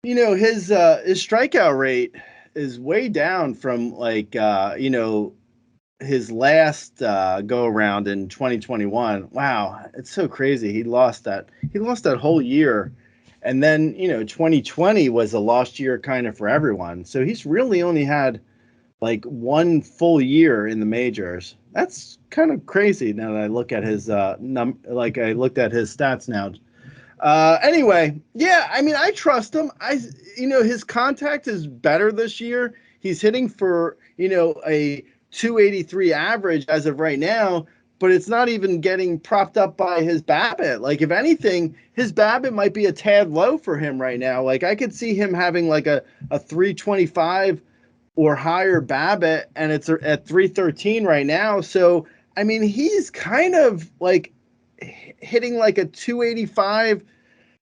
his strikeout rate is way down from his last go around in 2021. Wow, it's so crazy. He lost that whole year. And then, 2020 was a lost year kind of for everyone. So he's really only had one full year in the majors. That's kind of crazy now that I look at his I looked at his stats now. Anyway, yeah, I mean, I trust him. His contact is better this year. He's hitting for, a 283 average as of right now, but it's not even getting propped up by his BABIP. If anything, his BABIP might be a tad low for him right now. I could see him having a 325 or higher BABIP, and it's at 313 right now. So, I mean, he's kind of hitting a 285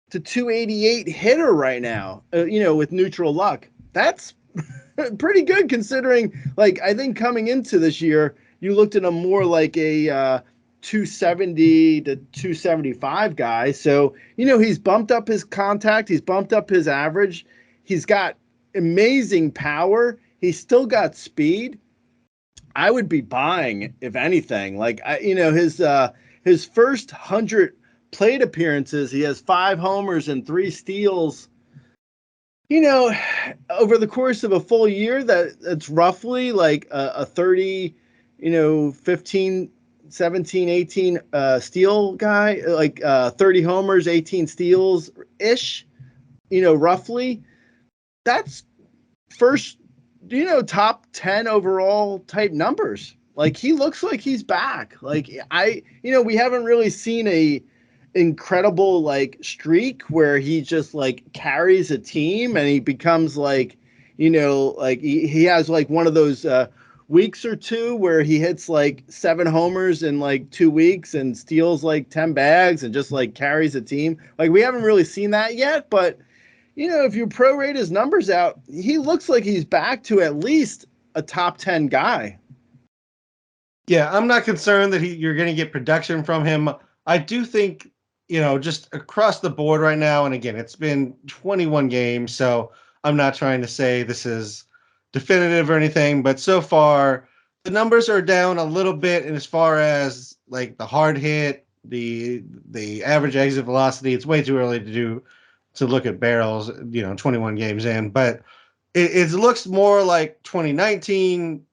to 288 hitter right now, with neutral luck. That's pretty good considering, I think coming into this year, you looked at him more like a 270 to 275 guy. So, he's bumped up his contact. He's bumped up his average. He's got amazing power. He's still got speed. I would be buying, if anything. His first 100 plate appearances, he has 5 homers and 3 steals. Over the course of a full year, that's roughly a 30, 15, 17, 18 steal guy, 30 homers, 18 steals ish, roughly. That's first, top 10 overall type numbers. He looks like he's back. We haven't really seen a incredible streak where he just carries a team and he becomes he has one of those weeks or two where he hits 7 homers in 2 weeks and steals 10 bags and just carries a team. We haven't really seen that yet, but if you prorate his numbers out, he looks like he's back to at least a top 10 guy. Yeah, I'm not concerned that you're going to get production from him. I do think, just across the board right now, and again, it's been 21 games, so I'm not trying to say this is definitive or anything, but so far the numbers are down a little bit. And as far as the hard hit, the average exit velocity, it's way too early to look at barrels, 21 games in, but it looks more like 2019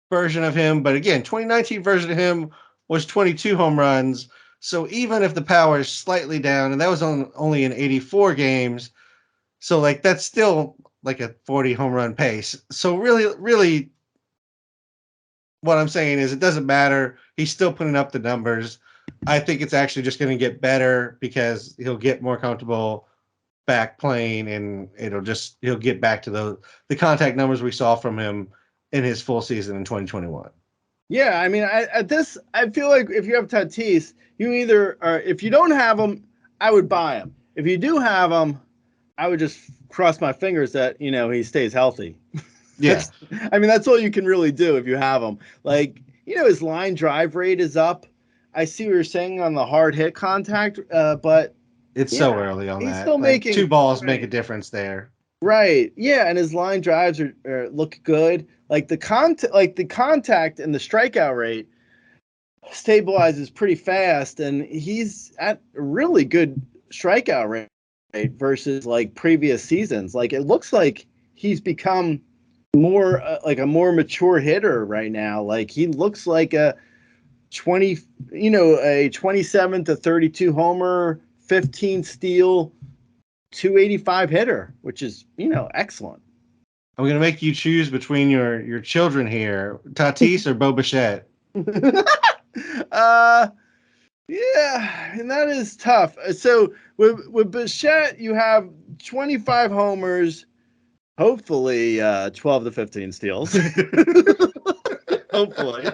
version of him. But again, 2019 version of him was 22 home runs. So even if the power is slightly down, and that was only in 84 games, so that's still a 40 home run pace. So really what I'm saying is it doesn't matter. He's still putting up the numbers. I think it's actually just going to get better because he'll get more comfortable back playing, and he'll get back to the contact numbers we saw from him in his full season in 2021. Yeah, I mean, I feel like if you have Tatis, you either are, if you don't have him, I would buy him. If you do have him, I would just cross my fingers that, he stays healthy. Yeah. I mean, that's all you can really do if you have him. Like, his line drive rate is up. I see what you're saying on the hard hit contact, but it's so early on he's that. still making 2 balls make a difference there. Right. Yeah, and his line drives look good. Like the contact and the strikeout rate stabilizes pretty fast, and he's at a really good strikeout rate versus like previous seasons. Like it looks like he's become more like a more mature hitter right now. Like he looks like a 27 to 32 homer, 15 steal, 285 hitter, which is, excellent. I'm going to make you choose between your children here, Tatis or Bo Bichette. Yeah, and that is tough. So with Bichette, you have 25 homers, hopefully 12 to 15 steals. Hopefully.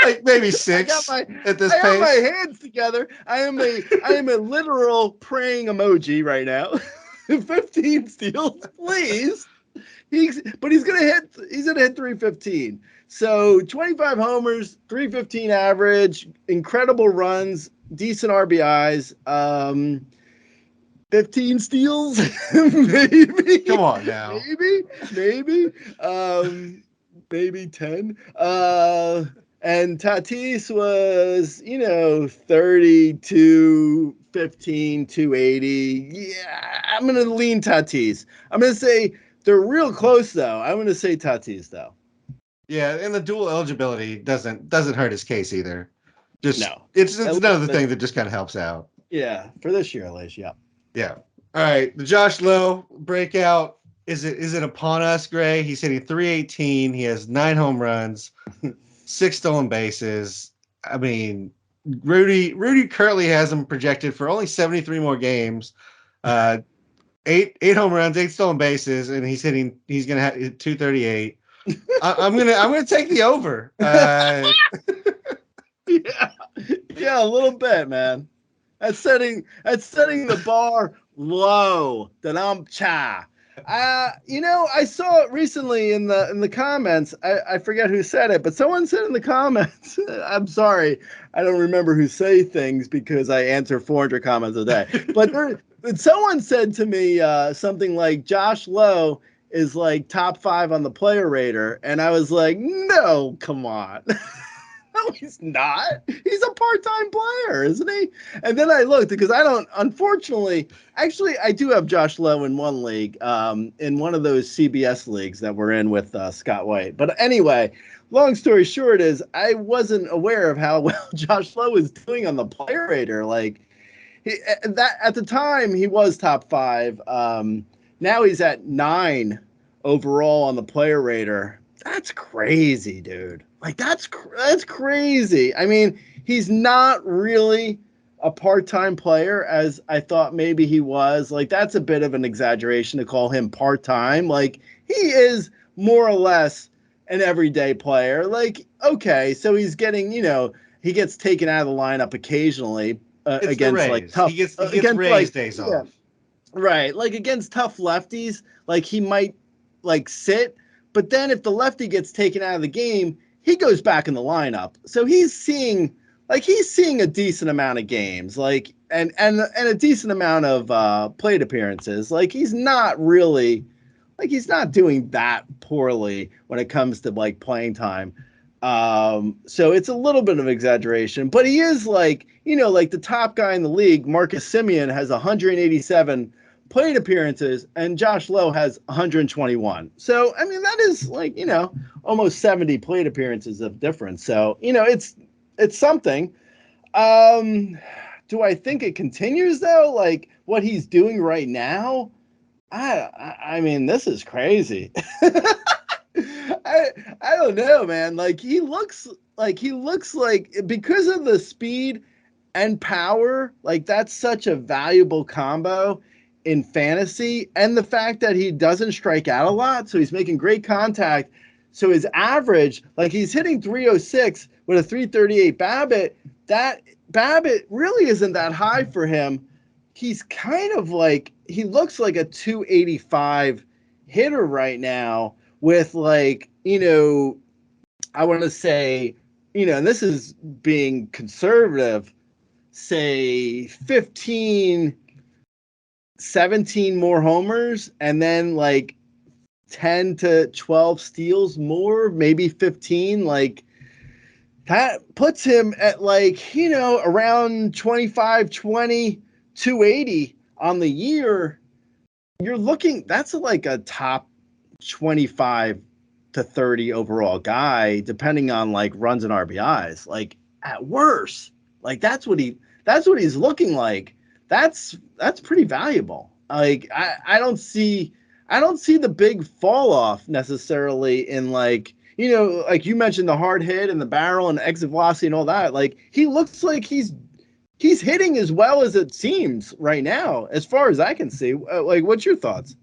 Like maybe 6 at this pace. I have my hands together. I am a literal praying emoji right now. 15 steals, please. He's gonna hit 315. So 25 homers, 315 average, incredible runs, decent RBIs, 15 steals, maybe. Come on now. Maybe 10. And Tatis was, 32, 15, 280. Yeah, I'm going to lean Tatis. I'm going to say they're real close, though. I'm going to say Tatis, though. Yeah, and the dual eligibility doesn't hurt his case either. No. It's another thing that just kind of helps out. Yeah, for this year at least, yeah. Yeah. All right, the Josh Lowe breakout. Is it upon us, Gray? He's hitting 318. He has 9 home runs. 6 stolen bases. I mean, Rudy currently has him projected for only 73 more games. 8 home runs, 8 stolen bases, and he's gonna hit 238. I'm gonna take the over. Yeah, a little bit, man. That's setting the bar low. I saw it recently in the comments. I forget who said it, but someone said in the comments. I'm sorry, I don't remember who say things because I answer 400 comments a day. But someone said to me something like Josh Lowe is like top 5 on the player rater, and I was like, no, come on. No, he's not. He's a part-time player, isn't he? And then I looked because I don't, unfortunately, actually, I do have Josh Lowe in one league, in one of those CBS leagues that we're in with Scott White. But anyway, long story short is I wasn't aware of how well Josh Lowe was doing on the player rater. Like that at the time he was top 5. Now he's at 9 overall on the player rater. That's crazy, dude. Like that's crazy. I mean, he's not really a part-time player as I thought maybe he was. Like that's a bit of an exaggeration to call him part-time. Like he is more or less an everyday player. Like okay, so he's getting, he gets taken out of the lineup occasionally against like tough. He gets Rays days off. Right, like against tough lefties, like he might like sit, but then if the lefty gets taken out of the game, he goes back in the lineup. So he's seeing a decent amount of games, like and a decent amount of plate appearances. Like he's not doing that poorly when it comes to like playing time. So it's a little bit of exaggeration, but he is like, like the top guy in the league, Marcus Semien has 187 plate appearances and Josh Lowe has 121. So, I mean, that is like, almost 70 plate appearances of difference. So, it's something. Do I think it continues though? Like what he's doing right now? I mean, this is crazy. I don't know, man. Like he looks like because of the speed and power, like that's such a valuable combo. in fantasy, and the fact that he doesn't strike out a lot, so he's making great contact. So his average, like he's hitting 306 with a 338 BABIP. That BABIP really isn't that high for him. He's kind of like, he looks like a 285 hitter right now with like, I want to say, and this is being conservative, say 15, 17 more homers, and then like 10 to 12 steals more, maybe 15. Like that puts him at like, around 25, 20, 280 on the year. You're looking, that's like a top 25 to 30 overall guy, depending on like runs and RBIs. Like at worst, like that's what he's looking like. That's pretty valuable. Like I don't see the big fall off necessarily in like, like you mentioned the hard hit and the barrel and exit velocity and all that. Like he looks like he's hitting as well as it seems right now, as far as I can see. Like, what's your thoughts?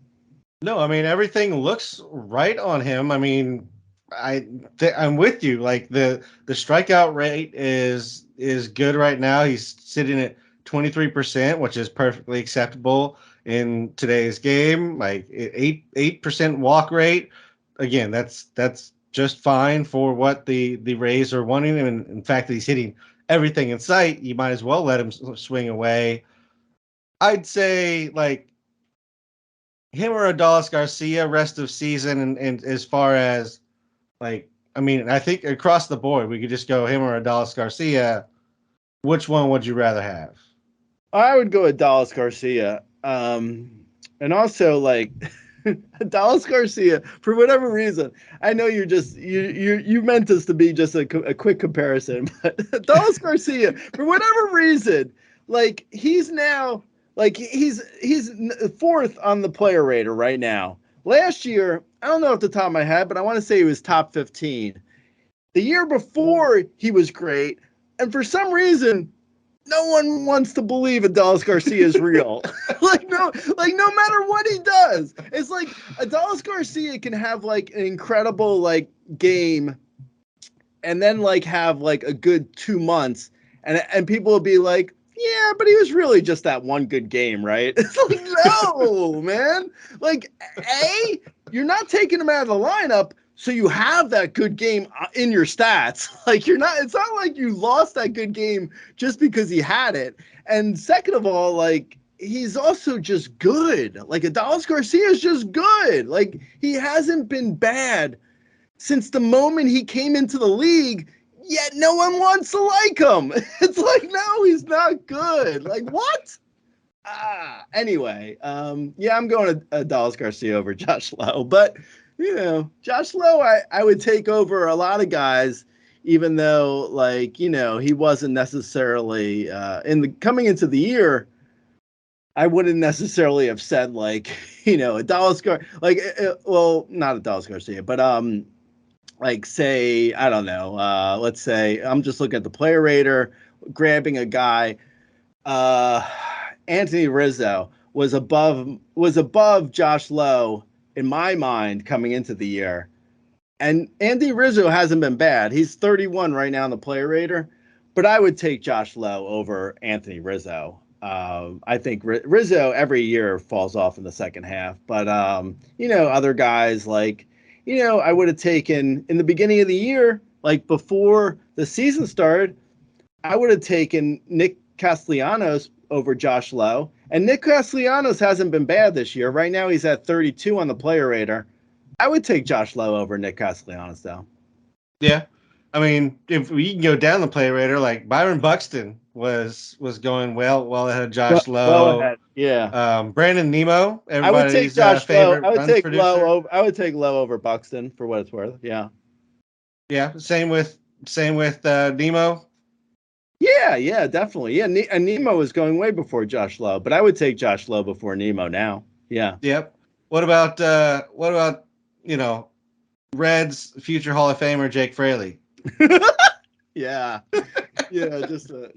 No, I mean, everything looks right on him. I mean, I'm with you. Like the strikeout rate is good right now. He's sitting at 23%, which is perfectly acceptable in today's game. Like 8% walk rate. Again, that's just fine for what the Rays are wanting. And in fact, he's hitting everything in sight. You might as well let him swing away. I'd say like him or Adolis Garcia rest of season, and as far as like, I mean, I think across the board we could just go him or Adolis Garcia. Which one would you rather have? I would go Adolis Garcia. And also like Adolis Garcia, for whatever reason, I know you're just you meant this to be just a quick comparison, but Adolis Garcia, for whatever reason, like he's now like he's fourth on the player rater right now. Last year, I don't know off the top of my head, but I want to say he was top 15. The year before, he was great, and for some reason, no one wants to believe Adolis Garcia is real. No matter what he does, it's like Adolis Garcia can have like an incredible like game, and then like have like a good 2 months, and people will be like, yeah, but he was really just that one good game, right? It's like, no, man. Like, you're not taking him out of the lineup, so you have that good game in your stats. Like it's not like you lost that good game just because he had it. And second of all, like he's also just good. Like Adolis Garcia is just good. Like he hasn't been bad since the moment he came into the league, yet no one wants to like him. It's like, no, he's not good. Like what? Anyway, yeah, I'm going to Adolis Garcia over Josh Lowe, but Josh Lowe, I would take over a lot of guys, even though, like, he wasn't necessarily coming into the year. I wouldn't necessarily have said like, Adolis well, not Adolis Garcia, but like say, I don't know, let's say I'm just looking at the player rater, grabbing a guy. Anthony Rizzo was above Josh Lowe in my mind coming into the year. And Andy Rizzo hasn't been bad. He's 31 right now in the player rater, but I would take Josh Lowe over Anthony Rizzo. I think Rizzo every year falls off in the second half, but other guys like, I would have taken in the beginning of the year, like before the season started, I would have taken Nick Castellanos over Josh Lowe. And Nick Castellanos hasn't been bad this year. Right now he's at 32 on the player rater. I would take Josh Lowe over Nick Castellanos, though. Yeah. I mean, if we can go down the player rater, like Byron Buxton was going well ahead of Josh Lowe. Well ahead. Yeah. Brandon Nimmo, I would take everybody's Josh favorite Lowe. runs producer. I would take Lowe over Buxton for what it's worth. Yeah. Yeah. Same with Nimmo. Yeah, definitely. Yeah, and Nimmo was going way before Josh Lowe, but I would take Josh Lowe before Nimmo now. Yeah. Yep. What about Reds future Hall of Famer Jake Fraley? Yeah. Yeah,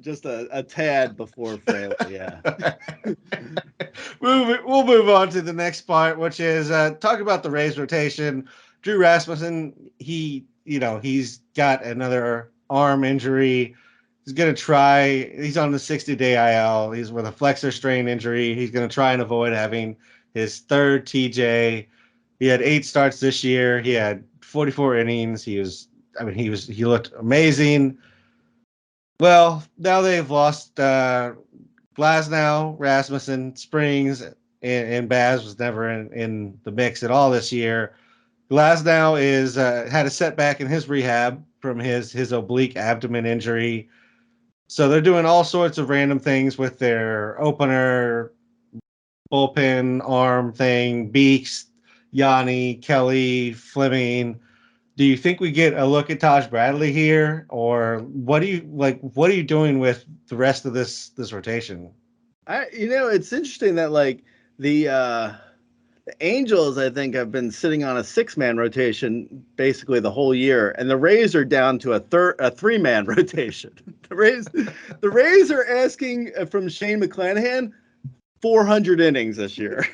just a tad before Fraley. Yeah. We'll move on to the next part, which is talk about the Rays rotation. Drew Rasmussen, he's got another arm injury. He's going to try. He's on the 60-day IL. He's with a flexor strain injury. He's going to try and avoid having his third TJ. He had 8 starts this year. He had 44 innings. He looked amazing. Well, now they've lost Glasnow, Rasmussen, Springs, and Baz was never in the mix at all this year. Glasnow is had a setback in his rehab from his oblique abdomen injury. So they're doing all sorts of random things with their opener, bullpen, arm thing, Beeks, Yanni, Kelly, Fleming. Do you think we get a look at Taj Bradley here, or what do you like? What are you doing with the rest of this rotation? It's interesting that like the Angels, I think, have been sitting on a 6-man rotation basically the whole year, and the Rays are down to a 3-man rotation. The Rays are asking from Shane McClanahan 400 innings this year,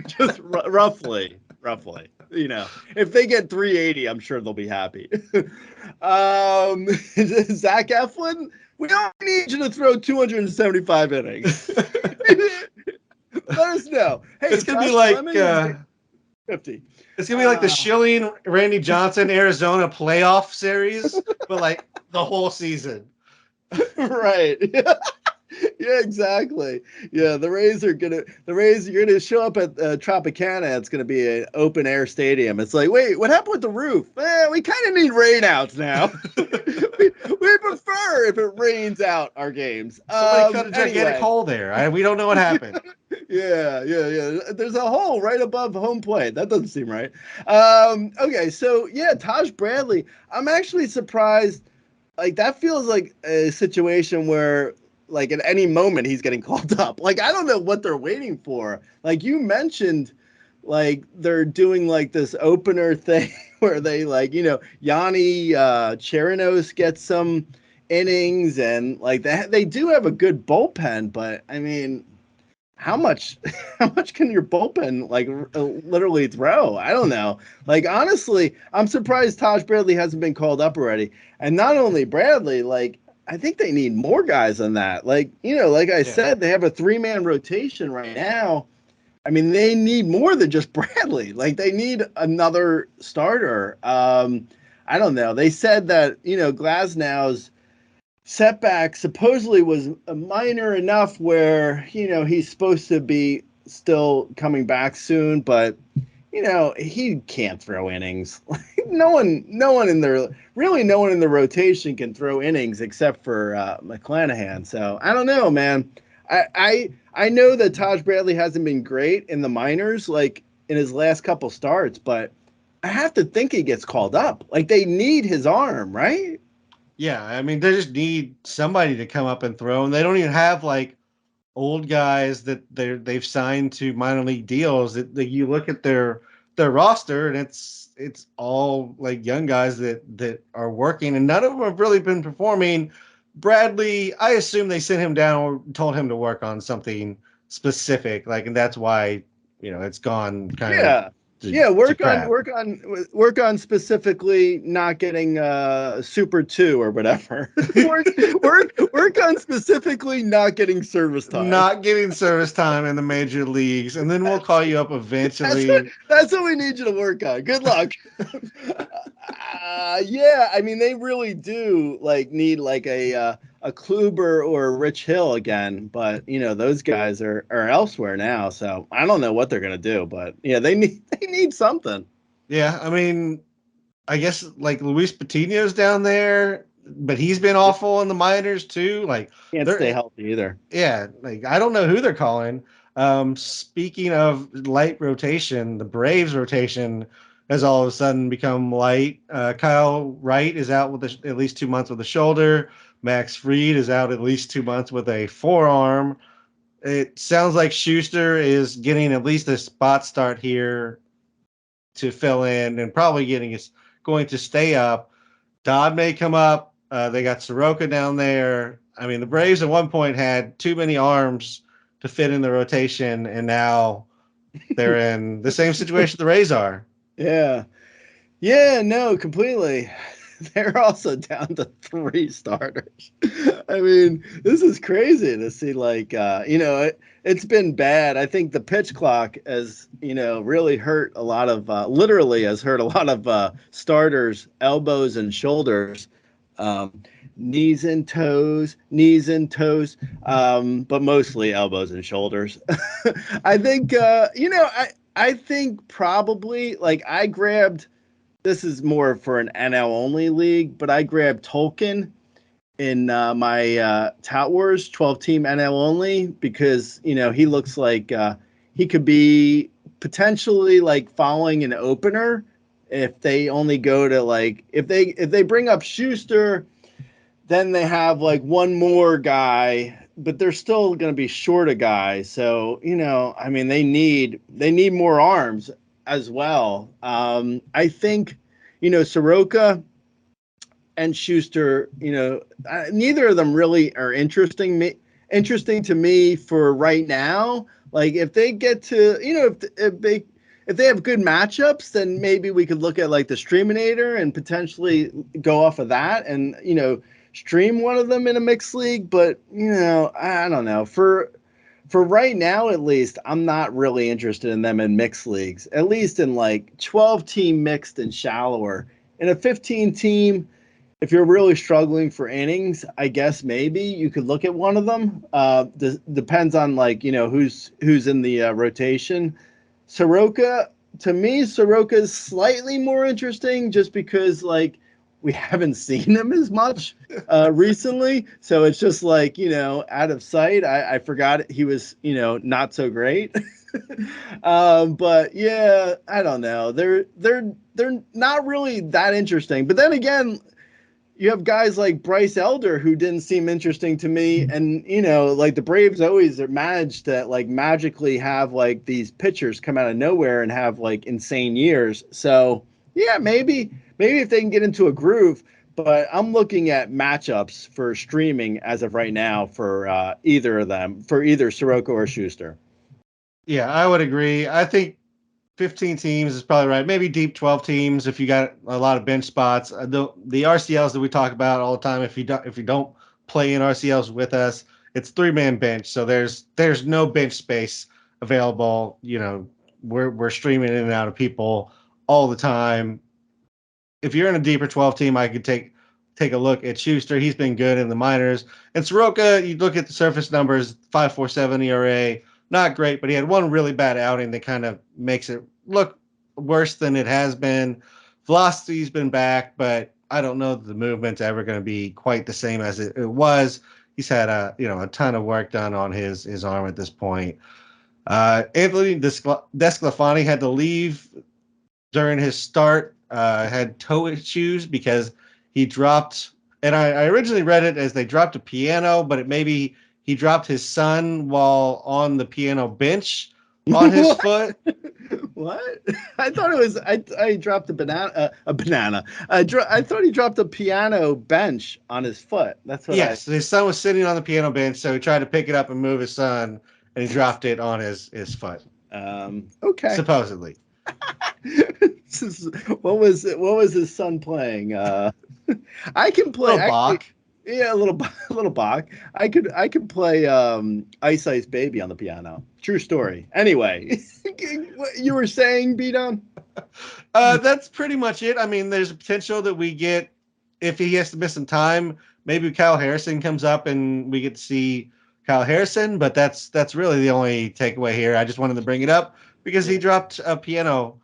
just roughly. If they get 380, I'm sure they'll be happy. Zach Eflin, we don't need you to throw 275 innings. Let us know. Hey, it's gonna be like 50. It's gonna be like the Schilling Randy Johnson Arizona playoff series, but like the whole season. Right. Yeah, exactly. Yeah, you're gonna show up at Tropicana. It's gonna be an open air stadium. It's like, wait, what happened with the roof? We kind of need rain outs now. we prefer if it rains out our games. Somebody cut a gigantic hole there. We don't know what happened. Yeah. There's a hole right above home plate. That doesn't seem right. Okay, so yeah, Taj Bradley. I'm actually surprised. Like that feels like a situation where like at any moment he's getting called up. Like I don't know what they're waiting for. Like you mentioned, like they're doing like this opener thing where they like Yanni Cherinos gets some innings and like they do have a good bullpen, but I mean, how much can your bullpen like literally throw? I don't know. Like honestly, I'm surprised Taj Bradley hasn't been called up already. And not only Bradley, like I think they need more guys than that. Like, like I said, they have a 3-man rotation right now. I mean, they need more than just Bradley. Like they need another starter. I don't know. They said that, Glasnow's setback supposedly was minor enough where, he's supposed to be still coming back soon, but he can't throw innings. no one in the rotation can throw innings except for McClanahan. So I don't know, man. I know that Taj Bradley hasn't been great in the minors, like in his last couple starts, but I have to think he gets called up. Like they need his arm, right? Yeah, I mean they just need somebody to come up and throw, and they don't even have like old guys that they've signed to minor league deals. That you look at their roster, and it's all like young guys that are working, and none of them have really been performing. Bradley, I assume they sent him down or told him to work on something specific, like, and that's why it's gone kind of. Work on specifically not getting Super 2 or whatever. work on specifically not getting service time. Not getting service time in the major leagues, and then we'll call you up eventually. That's what we need you to work on. Good luck. Yeah, I mean they really do like need like a Kluber or a Rich Hill again, but those guys are elsewhere now, so I don't know what they're gonna do, but yeah, they need something. Yeah, I mean, I guess like Luis Patino's down there, but he's been awful in the minors too. Like can't stay healthy either. Yeah, like I don't know who they're calling. Speaking of light rotation, the Braves rotation has all of a sudden become light. Kyle Wright is out with at least 2 months with a shoulder. Max Fried is out at least 2 months with a forearm. It sounds like Schuster is getting at least a spot start here to fill in and probably going to stay up. Dodd may come up. They got Soroka down there. I mean, the Braves at one point had too many arms to fit in the rotation, and now they're in the same situation the Rays are. Yeah. Yeah, no, completely. They're also down to 3 starters. I mean, this is crazy to see. Like, it's been bad. I think the pitch clock has, really hurt a lot of, literally has hurt a lot of starters, elbows and shoulders, um, knees and toes, but mostly elbows and shoulders. I think, I think probably like I grabbed. This is more for an NL only league, but I grabbed Tolkien in my Tout Wars 12-team NL only because he looks like he could be potentially like following an opener if they only go to like if they bring up Schuster, then they have like one more guy, but they're still going to be short a guy. So I mean they need more arms as well. I think, Soroka and Schuster, neither of them really are interesting to me for right now. Like if they get to, if they have good matchups, then maybe we could look at like the Streaminator and potentially go off of that and, stream one of them in a mixed league. But, I don't know. For right now, at least, I'm not really interested in them in mixed leagues, at least in like 12-team mixed and shallower. In a 15-team, if you're really struggling for innings, I guess maybe you could look at one of them. Depends on like, who's in the rotation. Soroka, to me, Soroka is slightly more interesting just because like we haven't seen him as much recently. So it's just like, out of sight. I forgot he was, not so great. But yeah, I don't know. They're not really that interesting. But then again, you have guys like Bryce Elder who didn't seem interesting to me. And, like the Braves always managed to like magically have like these pitchers come out of nowhere and have like insane years. So yeah, maybe if they can get into a groove, but I'm looking at matchups for streaming as of right now for either of them, for either Soroka or Schuster. Yeah, I would agree. I think 15 teams is probably right. Maybe deep 12 teams if you got a lot of bench spots. The RCLs that we talk about all the time. If you don't play in RCLs with us, it's 3-man bench. So there's no bench space available. We're streaming in and out of people all the time. If you're in a deeper 12 team, I could take a look at Schuster. He's been good in the minors. And Soroka, you look at the surface numbers, 5.47 ERA. Not great, but he had one really bad outing that kind of makes it look worse than it has been. Velocity's been back, but I don't know that the movement's ever going to be quite the same as it was. He's had a ton of work done on his arm at this point. Anthony Desclafani had to leave during his start, had toe issues because he dropped, and I originally read it as they dropped a piano, but it maybe he dropped his son while on the piano bench on his foot. What? I thought it was I dropped a banana. I thought he dropped a piano bench on his foot. That's what. Yes, his son was sitting on the piano bench, so he tried to pick it up and move his son, and he dropped it on his foot. Okay. Supposedly. What was his son playing? I can play Bach. Yeah, a little Bach. I could play Ice Ice Baby on the piano. True story. Anyway, what you were saying, B-Don? That's pretty much it. I mean, there's a potential that we get, if he has to miss some time, maybe Kyle Harrison comes up and we get to see Kyle Harrison, but that's really the only takeaway here. I just wanted to bring it up because he dropped a piano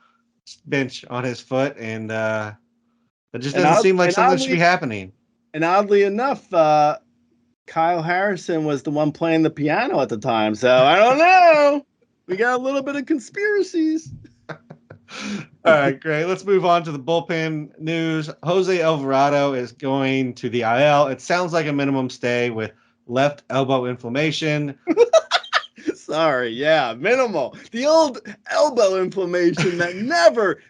bench on his foot, and it just doesn't seem like something that should be happening. And oddly enough, Kyle Harrison was the one playing the piano at the time. So I don't know. We got a little bit of conspiracies. All right, great. Let's move on to the bullpen news. Jose Alvarado is going to the IL. It sounds like a minimum stay with left elbow inflammation. Sorry, yeah, minimal. The old elbow inflammation that never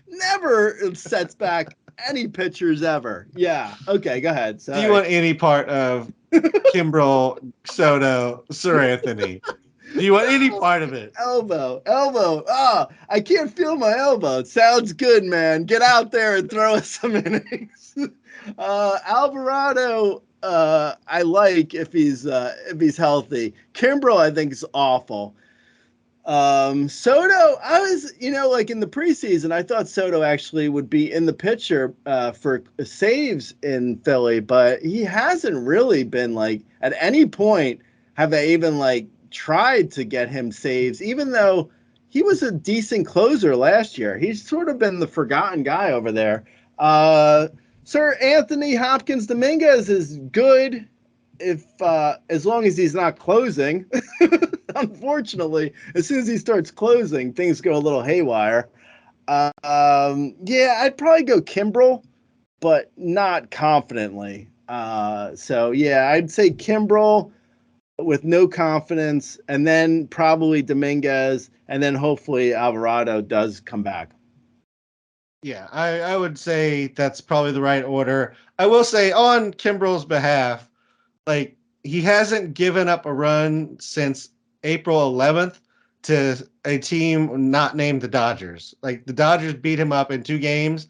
sets back any pitchers ever. Yeah. Okay, go ahead. Sorry. Do you want any part of Kimbrel, Soto, Sir Anthony? Do you want any part of it? Elbow. Ah, I can't feel my elbow. It sounds good, man. Get out there and throw us some innings. Alvarado, I like if he's healthy. Kimbrel, I think, is awful. Soto, I was, like in the preseason, I thought Soto actually would be in the picture for saves in Philly, but he hasn't really been like at any point have they even like tried to get him saves, even though he was a decent closer last year. He's sort of been the forgotten guy over there. Sir Anthony Hopkins Dominguez is good if as long as he's not closing. Unfortunately, as soon as he starts closing, things go a little haywire. Yeah, I'd probably go Kimbrel, but not confidently. So yeah, I'd say Kimbrel with no confidence, and then probably Dominguez, and then hopefully Alvarado does come back. Yeah, I would say that's probably the right order. I will say on Kimbrel's behalf, like he hasn't given up a run since April 11th to a team not named the Dodgers. Like the Dodgers beat him up in 2 games.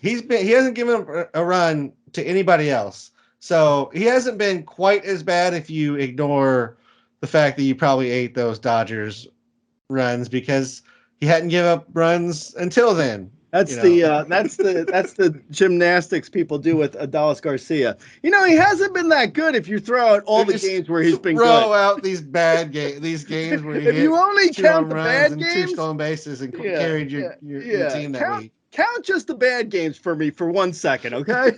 He hasn't given up a run to anybody else. So he hasn't been quite as bad if you ignore the fact that you probably ate those Dodgers runs because he hadn't given up runs until then. That's the gymnastics people do with Adolis Garcia. He hasn't been that good if you throw out all the games where he's been good. Throw out these bad games, these games where if you only count the bad and games, 2 stolen bases and carried your team that week. Count just the bad games for me for 1 second, okay?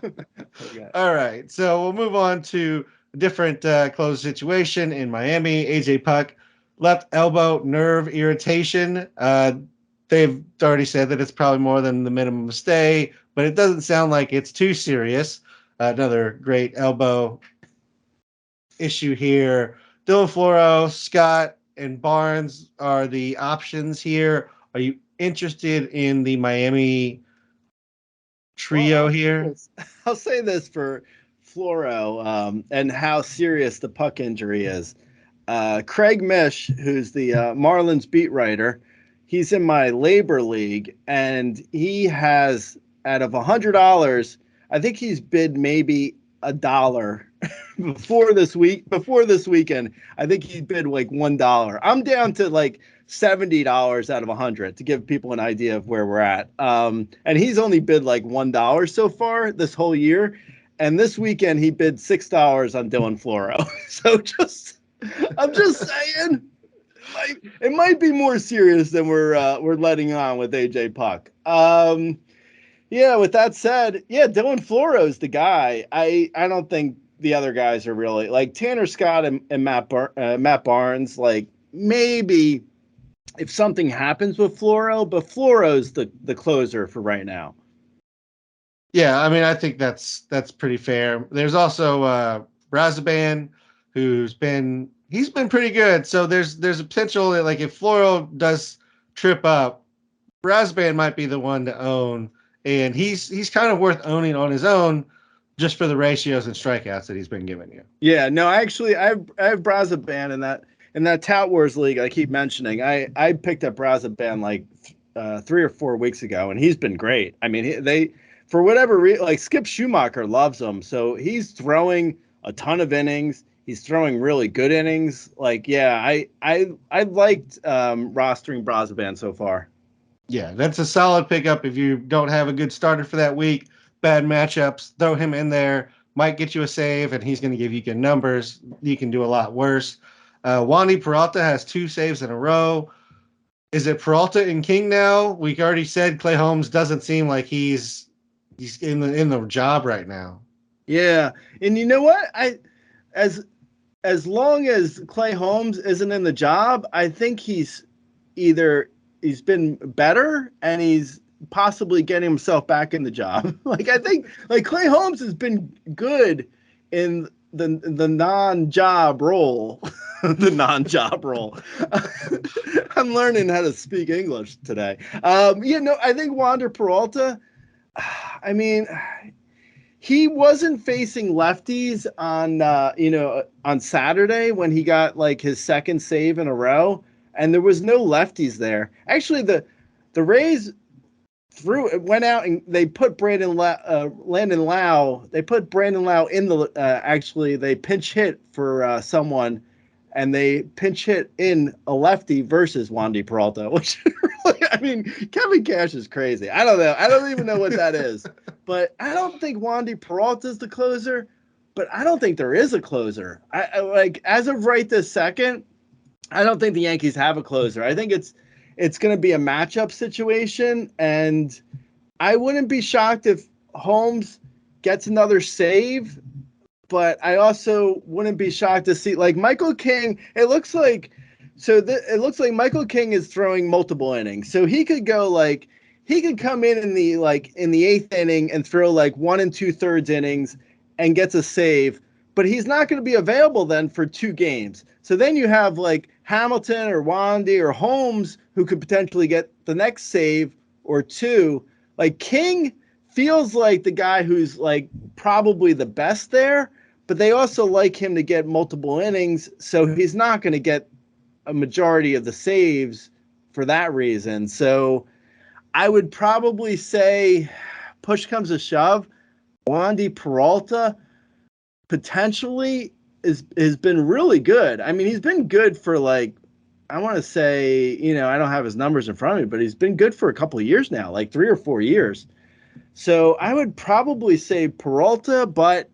Okay. All right, so we'll move on to a different close situation in Miami. AJ Puck, left elbow nerve irritation. They've already said that it's probably more than the minimum stay, but it doesn't sound like it's too serious. Another great elbow issue here. Dylan Floro, Scott, and Barnes are the options here. Are you interested in the Miami trio here? I'll say this for Floro and how serious the Puck injury is. Craig Mish, who's the Marlins beat writer, he's in my labor league, and he has, out of $100, I think he's bid maybe $1 before this weekend. I think he bid like $1. I'm down to like $70 out of 100 to give people an idea of where we're at. And he's only bid like $1 so far this whole year. And this weekend he bid $6 on Dylan Floro. So I'm just saying, it might be more serious than we're letting on with AJ Puck. Yeah, with that said, yeah, Dylan Floro is the guy. I don't think the other guys are really like Tanner Scott and Matt Barnes. Like maybe if something happens with Floro, but Floro's the closer for right now. Yeah, I mean, I think that's pretty fair. There's also Brazaban, who's been pretty good. So there's a potential that, like, if Floro does trip up, Brazaban might be the one to own, and he's kind of worth owning on his own just for the ratios and strikeouts that he's been giving you. Yeah, no, actually, I have Brazaban in that Tout Wars league I keep mentioning. I picked up Brazaban like 3 or 4 weeks ago, and he's been great. I mean, they for whatever reason, like Skip Schumacher loves him, so he's throwing a ton of innings. He's throwing really good innings. Like, yeah, I liked rostering Brazaban so far. Yeah, that's a solid pickup if you don't have a good starter for that week. Bad matchups, throw him in there. Might get you a save, and he's going to give you good numbers. You can do a lot worse. Wandy Peralta has 2 saves in a row. Is it Peralta and King now? We already said Clay Holmes doesn't seem like he's in the job right now. Yeah, and you know what? As long as Clay Holmes isn't in the job, I think he's been better and he's possibly getting himself back in the job. Like I think like Clay Holmes has been good in the non-job role. The non-job role. I'm learning how to speak English today. I think Wander Peralta, I mean, he wasn't facing lefties on Saturday when he got like his second save in a row, and there was no lefties there. Actually, the Rays went out and they put Landon Lau. They put Brandon Lau in the. Actually, they pinch hit for someone, and they pinch hit in a lefty versus Wandy Peralta, which really, I mean, Kevin Cash is crazy. I don't know. I don't even know what that is. But I don't think Wandy Peralta is the closer, but I don't think there is a closer. I like, as of right this second, I don't think the Yankees have a closer. I think it's going to be a matchup situation, and I wouldn't be shocked if Holmes gets another save, but I also wouldn't be shocked to see like Michael King. It looks like Michael King is throwing multiple innings, so he could go like. He could come in the eighth inning and throw like 1 2/3 innings and gets a save, but he's not going to be available then for 2 games. So then you have like Hamilton or Wandy or Holmes who could potentially get the next save or 2. Like King feels like the guy who's like probably the best there, but they also like him to get multiple innings, so he's not going to get a majority of the saves for that reason. So I would probably say, push comes to shove, Wandy Peralta potentially has been really good. I mean, he's been good for like, I want to say, I don't have his numbers in front of me, but he's been good for a couple of years now, like 3 or 4 years. So I would probably say Peralta, but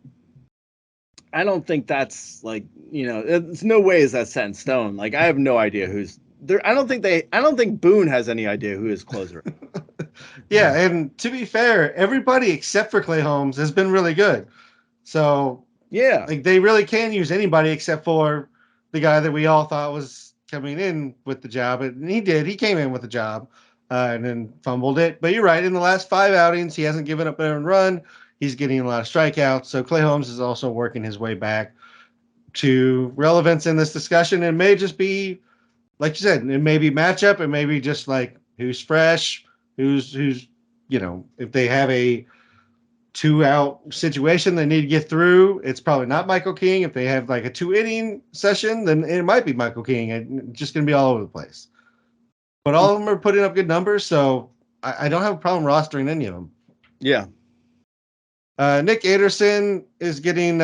I don't think that's like, there's no way is that set in stone. Like, I have no idea who's there. I don't think Boone has any idea who his closer is. Yeah, and to be fair, everybody except for Clay Holmes has been really good. So yeah, like they really can use anybody except for the guy that we all thought was coming in with the job, and he did. He came in with the job and then fumbled it. But you're right. In the last 5 outings, he hasn't given up an earned run. He's getting a lot of strikeouts. So Clay Holmes is also working his way back to relevance in this discussion. It may just be, like you said, it may be matchup. It may be just like who's fresh, who's if they have a 2-out situation they need to get through, it's probably not Michael King. If they have like a 2-inning session, then it might be Michael King. It's just going to be all over the place. But all of them are putting up good numbers, so I don't have a problem rostering any of them. Yeah. Nick Anderson is getting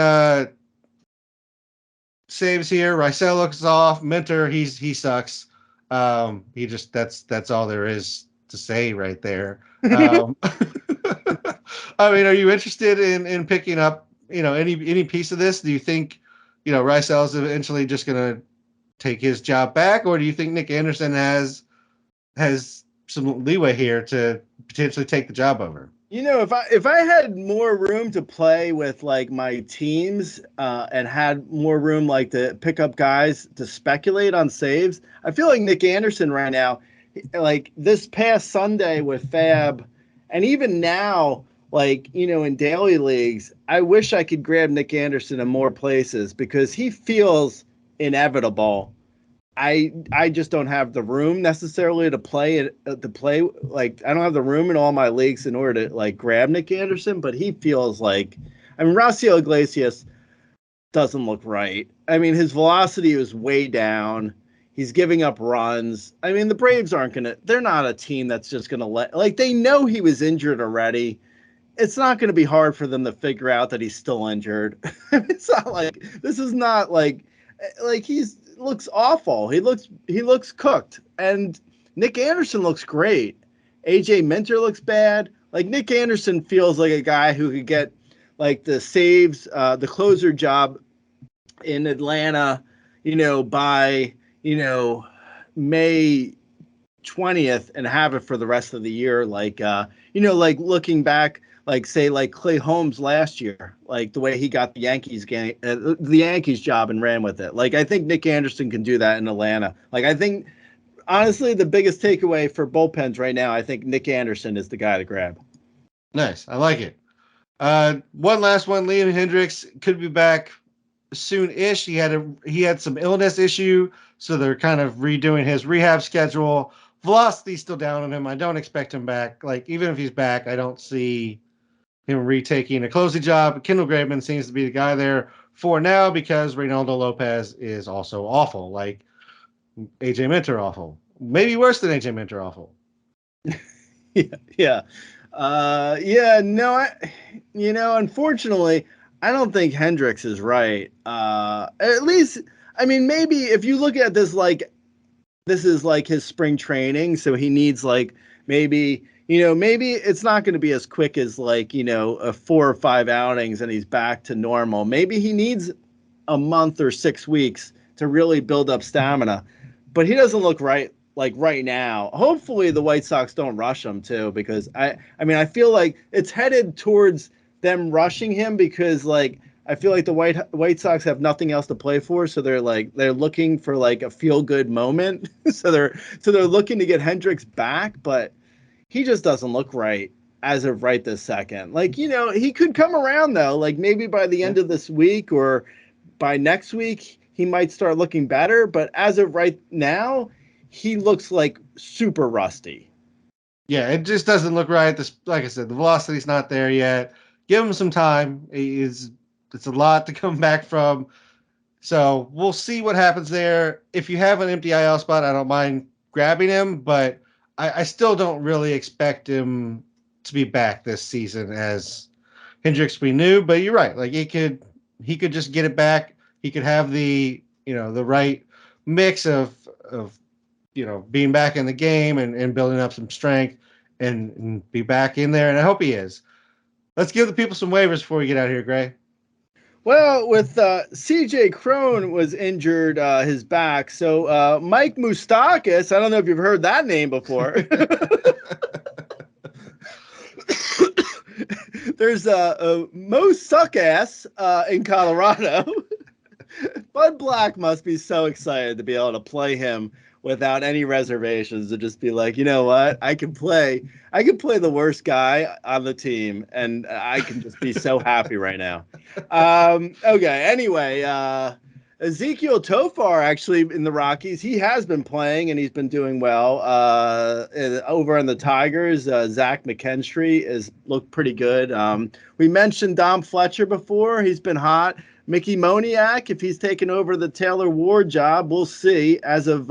saves here. Rysel looks off. Minter, he sucks. He just that's all there is to say right there. I mean, are you interested in picking up, any piece of this? Do you think, Rysel is eventually just going to take his job back, or do you think Nick Anderson has some leeway here to potentially take the job over? If I had more room to play with like my teams and had more room like to pick up guys to speculate on saves, I feel like Nick Anderson right now, like this past Sunday with Fab, and even now, like, in daily leagues, I wish I could grab Nick Anderson in more places because he feels inevitable. I just don't have the room necessarily to play it like I don't have the room in all my leagues in order to like grab Nick Anderson, but he feels like, I mean, Raciel Iglesias doesn't look right. I mean, his velocity is way down. He's giving up runs. I mean, the Braves they're not a team that's just gonna they know he was injured already. It's not going to be hard for them to figure out that he's still injured. It's not like, this is not like looks awful. He looks cooked. And Nick Anderson looks great. AJ Minter looks bad. Like, Nick Anderson feels like a guy who could get like the saves, the closer job in Atlanta, by, May 20th and have it for the rest of the year. Like, like looking back, like say like Clay Holmes last year, like the way he got the Yankees game, the Yankees job and ran with it. Like, I think Nick Anderson can do that in Atlanta. Like, I think honestly, the biggest takeaway for bullpens right now, I think Nick Anderson is the guy to grab. Nice. I like it. One last one. Liam Hendricks could be back soon-ish. He had some illness issue, so they're kind of redoing his rehab schedule. Velocity's still down on him. I don't expect him back. Like, even if he's back, I don't see him retaking a closing job. Kendall Graveman seems to be the guy there for now because Reynaldo Lopez is also awful. Like AJ Minter awful. Maybe worse than AJ Minter awful. Yeah. No, unfortunately, I don't think Hendricks is right. At least, I mean, maybe if you look at this, like, this is like his spring training, so he needs maybe it's not going to be as quick as a 4 or 5 outings and he's back to normal. Maybe he needs a month or 6 weeks to really build up stamina, but he doesn't look right now. Hopefully the White Sox don't rush him too, because I feel like it's headed towards them rushing him because I feel like the White Sox have nothing else to play for, so they're looking for a feel good moment. so they're looking to get Hendricks back, but he just doesn't look right as of right this second. He could come around though. Maybe by the end of this week or by next week, he might start looking better. But as of right now, he looks like super rusty. Yeah, it just doesn't look right. Like I said, the velocity's not there yet. Give him some time. It's a lot to come back from. So we'll see what happens there. If you have an empty IL spot, I don't mind grabbing him, but I still don't really expect him to be back this season as Hendricks we knew. But you're right. He could just get it back. He could have the right mix of being back in the game and building up some strength and be back in there. And I hope he is. Let's give the people some waivers before we get out of here, Gray. Well, with C.J. Cron was injured his back, so Mike Moustakas, I don't know if you've heard that name before. There's a Mo Suckass in Colorado. Bud Black must be so excited to be able to play him without any reservations, to just be like, you know what, I can play the worst guy on the team, and I can just be so happy right now. Okay, anyway, Ezekiel Tofar, actually, in the Rockies, he has been playing and he's been doing well. Over in the Tigers, Zach McKinstry has looked pretty good. We mentioned Dom Fletcher before. He's been hot. Mickey Moniak, if he's taken over the Taylor Ward job, we'll see. As of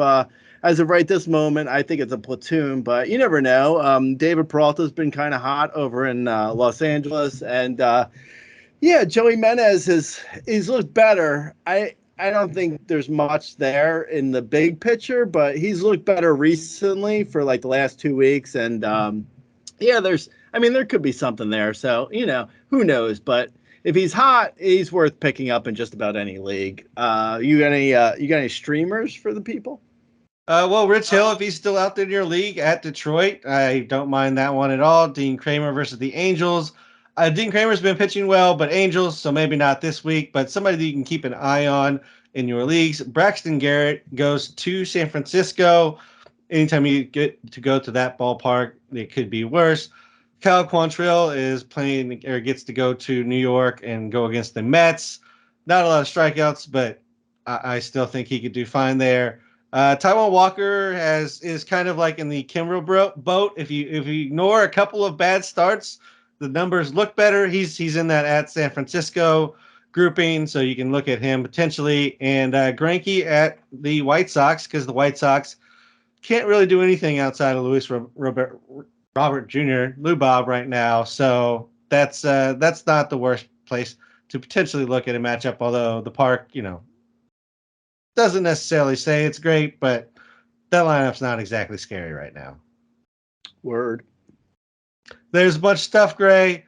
right this moment, I think it's a platoon, but you never know. David Peralta's been kind of hot over in Los Angeles, and Joey Menez he's looked better. I don't think there's much there in the big picture, but he's looked better recently for the last 2 weeks, and there could be something there. So who knows, but if he's hot, he's worth picking up in just about any league. You got any streamers for the people? Well, Rich Hill, if he's still out there in your league at Detroit, I don't mind that one at all. Dean Kramer versus the Angels. Dean Kramer's been pitching well, but Angels, so maybe not this week, but somebody that you can keep an eye on in your leagues. Braxton Garrett goes to San Francisco. Anytime you get to go to that ballpark, it could be worse. Cal Quantrill is playing or gets to go to New York and go against the Mets. Not a lot of strikeouts, but I still think he could do fine there. Taijuan Walker is kind of like in the Kimbrel boat. If you ignore a couple of bad starts, the numbers look better. He's in that at San Francisco grouping, so you can look at him potentially. And Greinke at the White Sox, because the White Sox can't really do anything outside of Luis Robert Jr. Lou Bob right now, so that's not the worst place to potentially look at a matchup. Although the park, doesn't necessarily say it's great, but that lineup's not exactly scary right now. Word. There's a bunch of stuff, Gray.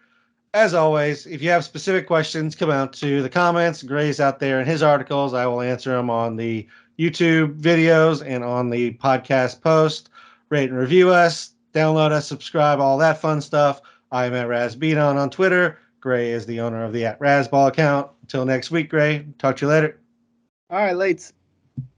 As always, if you have specific questions, come out to the comments. Gray's out there in his articles. I will answer them on the YouTube videos and on the podcast post. Rate and review us. Download us, subscribe, all that fun stuff. I am at RazBeaton on Twitter. Gray is the owner of the @Razball account. Until next week, Gray. Talk to you later. All right, Lates.